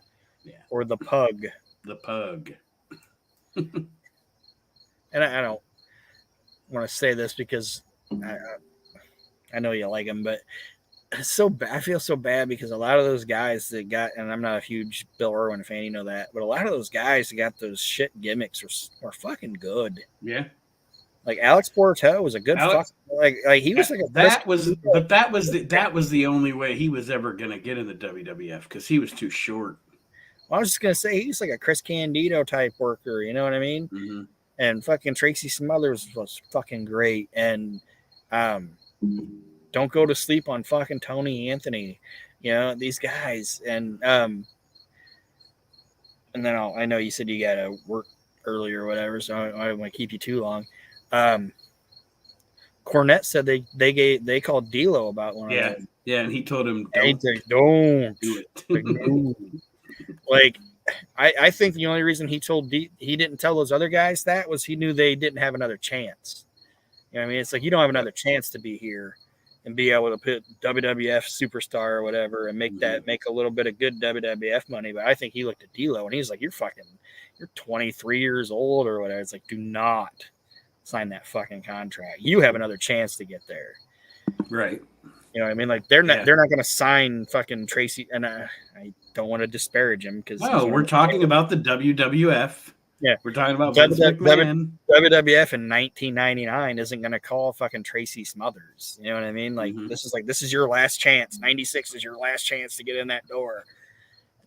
Or the Pug. The Pug. And I don't want to say this because I know you like him, but it's so bad. I feel so bad because a lot of those guys that got, and I'm not a huge Bill Irwin fan, you know that, but a lot of those guys that got those shit gimmicks were fucking good. Yeah. Like Alex Porto was a good like he was like a that was the only way he was ever gonna get in the WWF because he was too short. Well, I was just gonna say he's like a Chris Candido type worker, you know what I mean? Mm-hmm. And fucking Tracy Smothers was fucking great. And don't go to sleep on fucking Tony Anthony, you know, these guys. And then I know you said you gotta work early or whatever, so I don't want to keep you too long. Cornette said they called D'Lo about one of them. Yeah, and he told him don't do it. Like I think the only reason he didn't tell those other guys that was he knew they didn't have another chance. You know what I mean? It's like you don't have another chance to be here and be able to put WWF superstar or whatever and make a little bit of good WWF money. But I think he looked at D'Lo and he's like, you're 23 years old or whatever. It's like, do not sign that fucking contract. You have another chance to get there. Right. You know what I mean? Like they're not going to sign fucking Tracy. And I don't want to disparage him because we're talking about the WWF. Yeah, we're talking about Vince McMahon. WWF in 1999 isn't going to call fucking Tracy Smothers. You know what I mean? Like this is your last chance. 96 is your last chance to get in that door.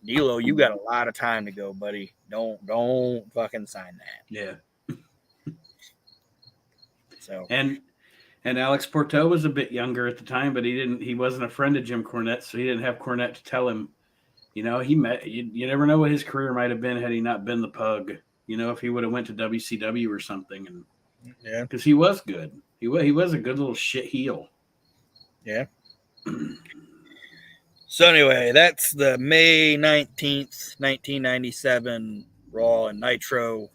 D'Lo, you got a lot of time to go, buddy. Don't fucking sign that. Yeah. So and Alex Porto was a bit younger at the time, but he wasn't a friend of Jim Cornette, so he didn't have Cornette to tell him. You know, you never know what his career might have been had he not been the Pug. You know, if he would have went to WCW or something, and because he was good, he was a good little shit heel. Yeah. So anyway, that's the May 19th, 1997 Raw and Nitro.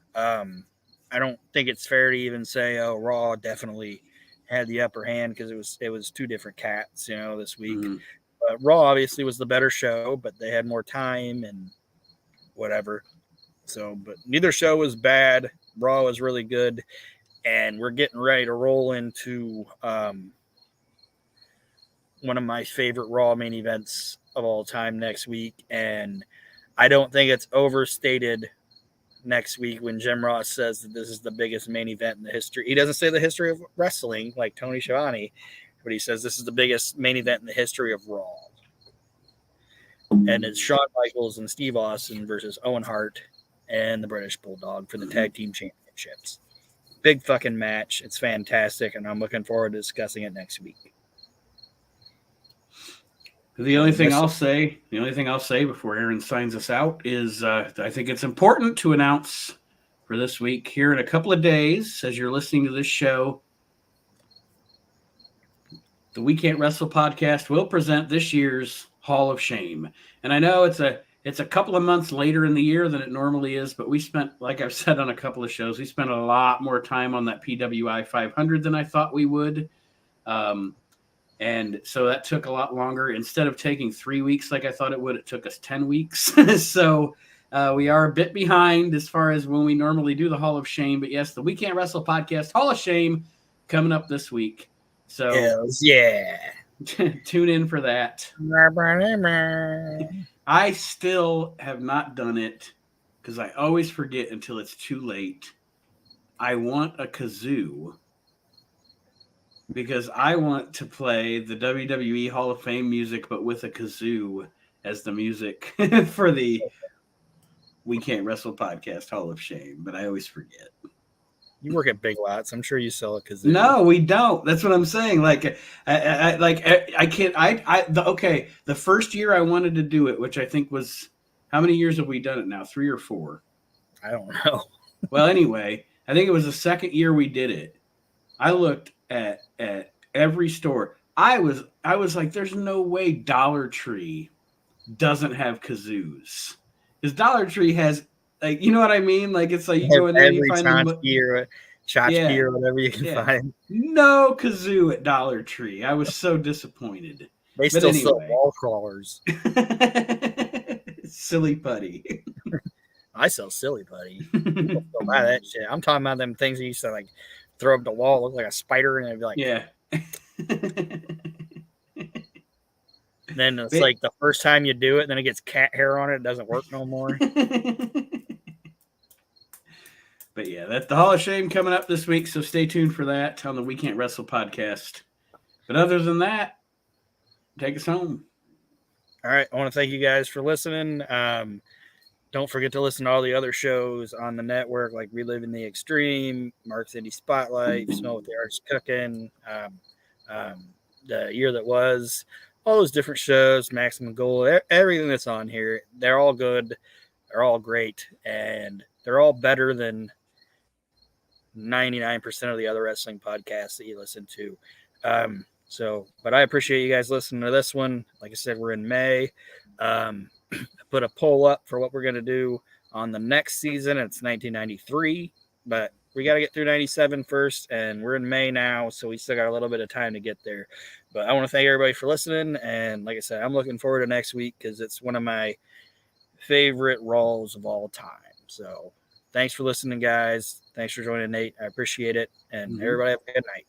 I don't think it's fair to even say, Raw definitely had the upper hand because it was two different cats, you know, this week. Mm-hmm. But Raw obviously was the better show, but they had more time and whatever. So, but neither show was bad. Raw was really good, and we're getting ready to roll into one of my favorite Raw main events of all time next week. And I don't think it's overstated next week when Jim Ross says that this is the biggest main event in the history. He doesn't say the history of wrestling like Tony Schiavone, but he says this is the biggest main event in the history of Raw. And it's Shawn Michaels and Steve Austin versus Owen Hart and the British Bulldog for the tag team championships. Big fucking match. It's fantastic, and I'm looking forward to discussing it next week. The only thing I'll say before Aaron signs us out is I think it's important to announce for this week here in a couple of days, as you're listening to this show, the We Can't Wrestle podcast will present this year's Hall of Shame. And I know it's a couple of months later in the year than it normally is, but we spent, like I've said on a couple of shows, we spent a lot more time on that PWI 500 than I thought we would. And so that took a lot longer. Instead of taking 3 weeks like I thought it would, it took us 10 weeks. So we are a bit behind as far as when we normally do the Hall of Shame. But yes, the We Can't Wrestle podcast Hall of Shame coming up this week. So tune in for that. I still have not done it because I always forget until it's too late. I want a kazoo. because I want to play the WWE Hall of Fame music, but with a kazoo as the music for the We Can't Wrestle Podcast Hall of Shame, but I always forget. You work at Big Lots. I'm sure you sell a kazoo. No, we don't. That's what I'm saying. Like, I can't. Okay. The first year I wanted to do it, which I think was, how many years have we done it now? 3 or 4? I don't know. Well, anyway, I think it was the second year we did it. I looked at every store. I was like, there's no way Dollar Tree doesn't have kazoos. Because Dollar Tree has, like, you know what I mean? Like, it's like you go in there and you find tchotchke or whatever you can find. No kazoo at Dollar Tree. I was so disappointed. They still sell wall crawlers. Silly putty. I sell silly putty. People still buy that shit. I'm talking about them things that you used to like throw up the wall, look like a spider, and it'd be like, yeah. Then it's like the first time you do it, then it gets cat hair on it. It doesn't work no more. But yeah, that's the Hall of Shame coming up this week, so stay tuned for that on the We Can't Wrestle podcast. But other than that, take us home. All right. I want to thank you guys for listening. Don't forget to listen to all the other shows on the network, like Reliving the Extreme, Mark City Spotlight, Smell What the Art's Cooking, The Year That Was, all those different shows, Maximum Goal, everything that's on here. They're all good. They're all great. And they're all better than 99% of the other wrestling podcasts that you listen to. But I appreciate you guys listening to this one. Like I said, we're in May. I put a poll up for what we're going to do on the next season. It's 1993, but we got to get through 97 first, and we're in May now, so we still got a little bit of time to get there. But I want to thank everybody for listening, and like I said, I'm looking forward to next week because it's one of my favorite Raws of all time. So thanks for listening, guys. Thanks for joining, Nate. I appreciate it, and everybody have a good night.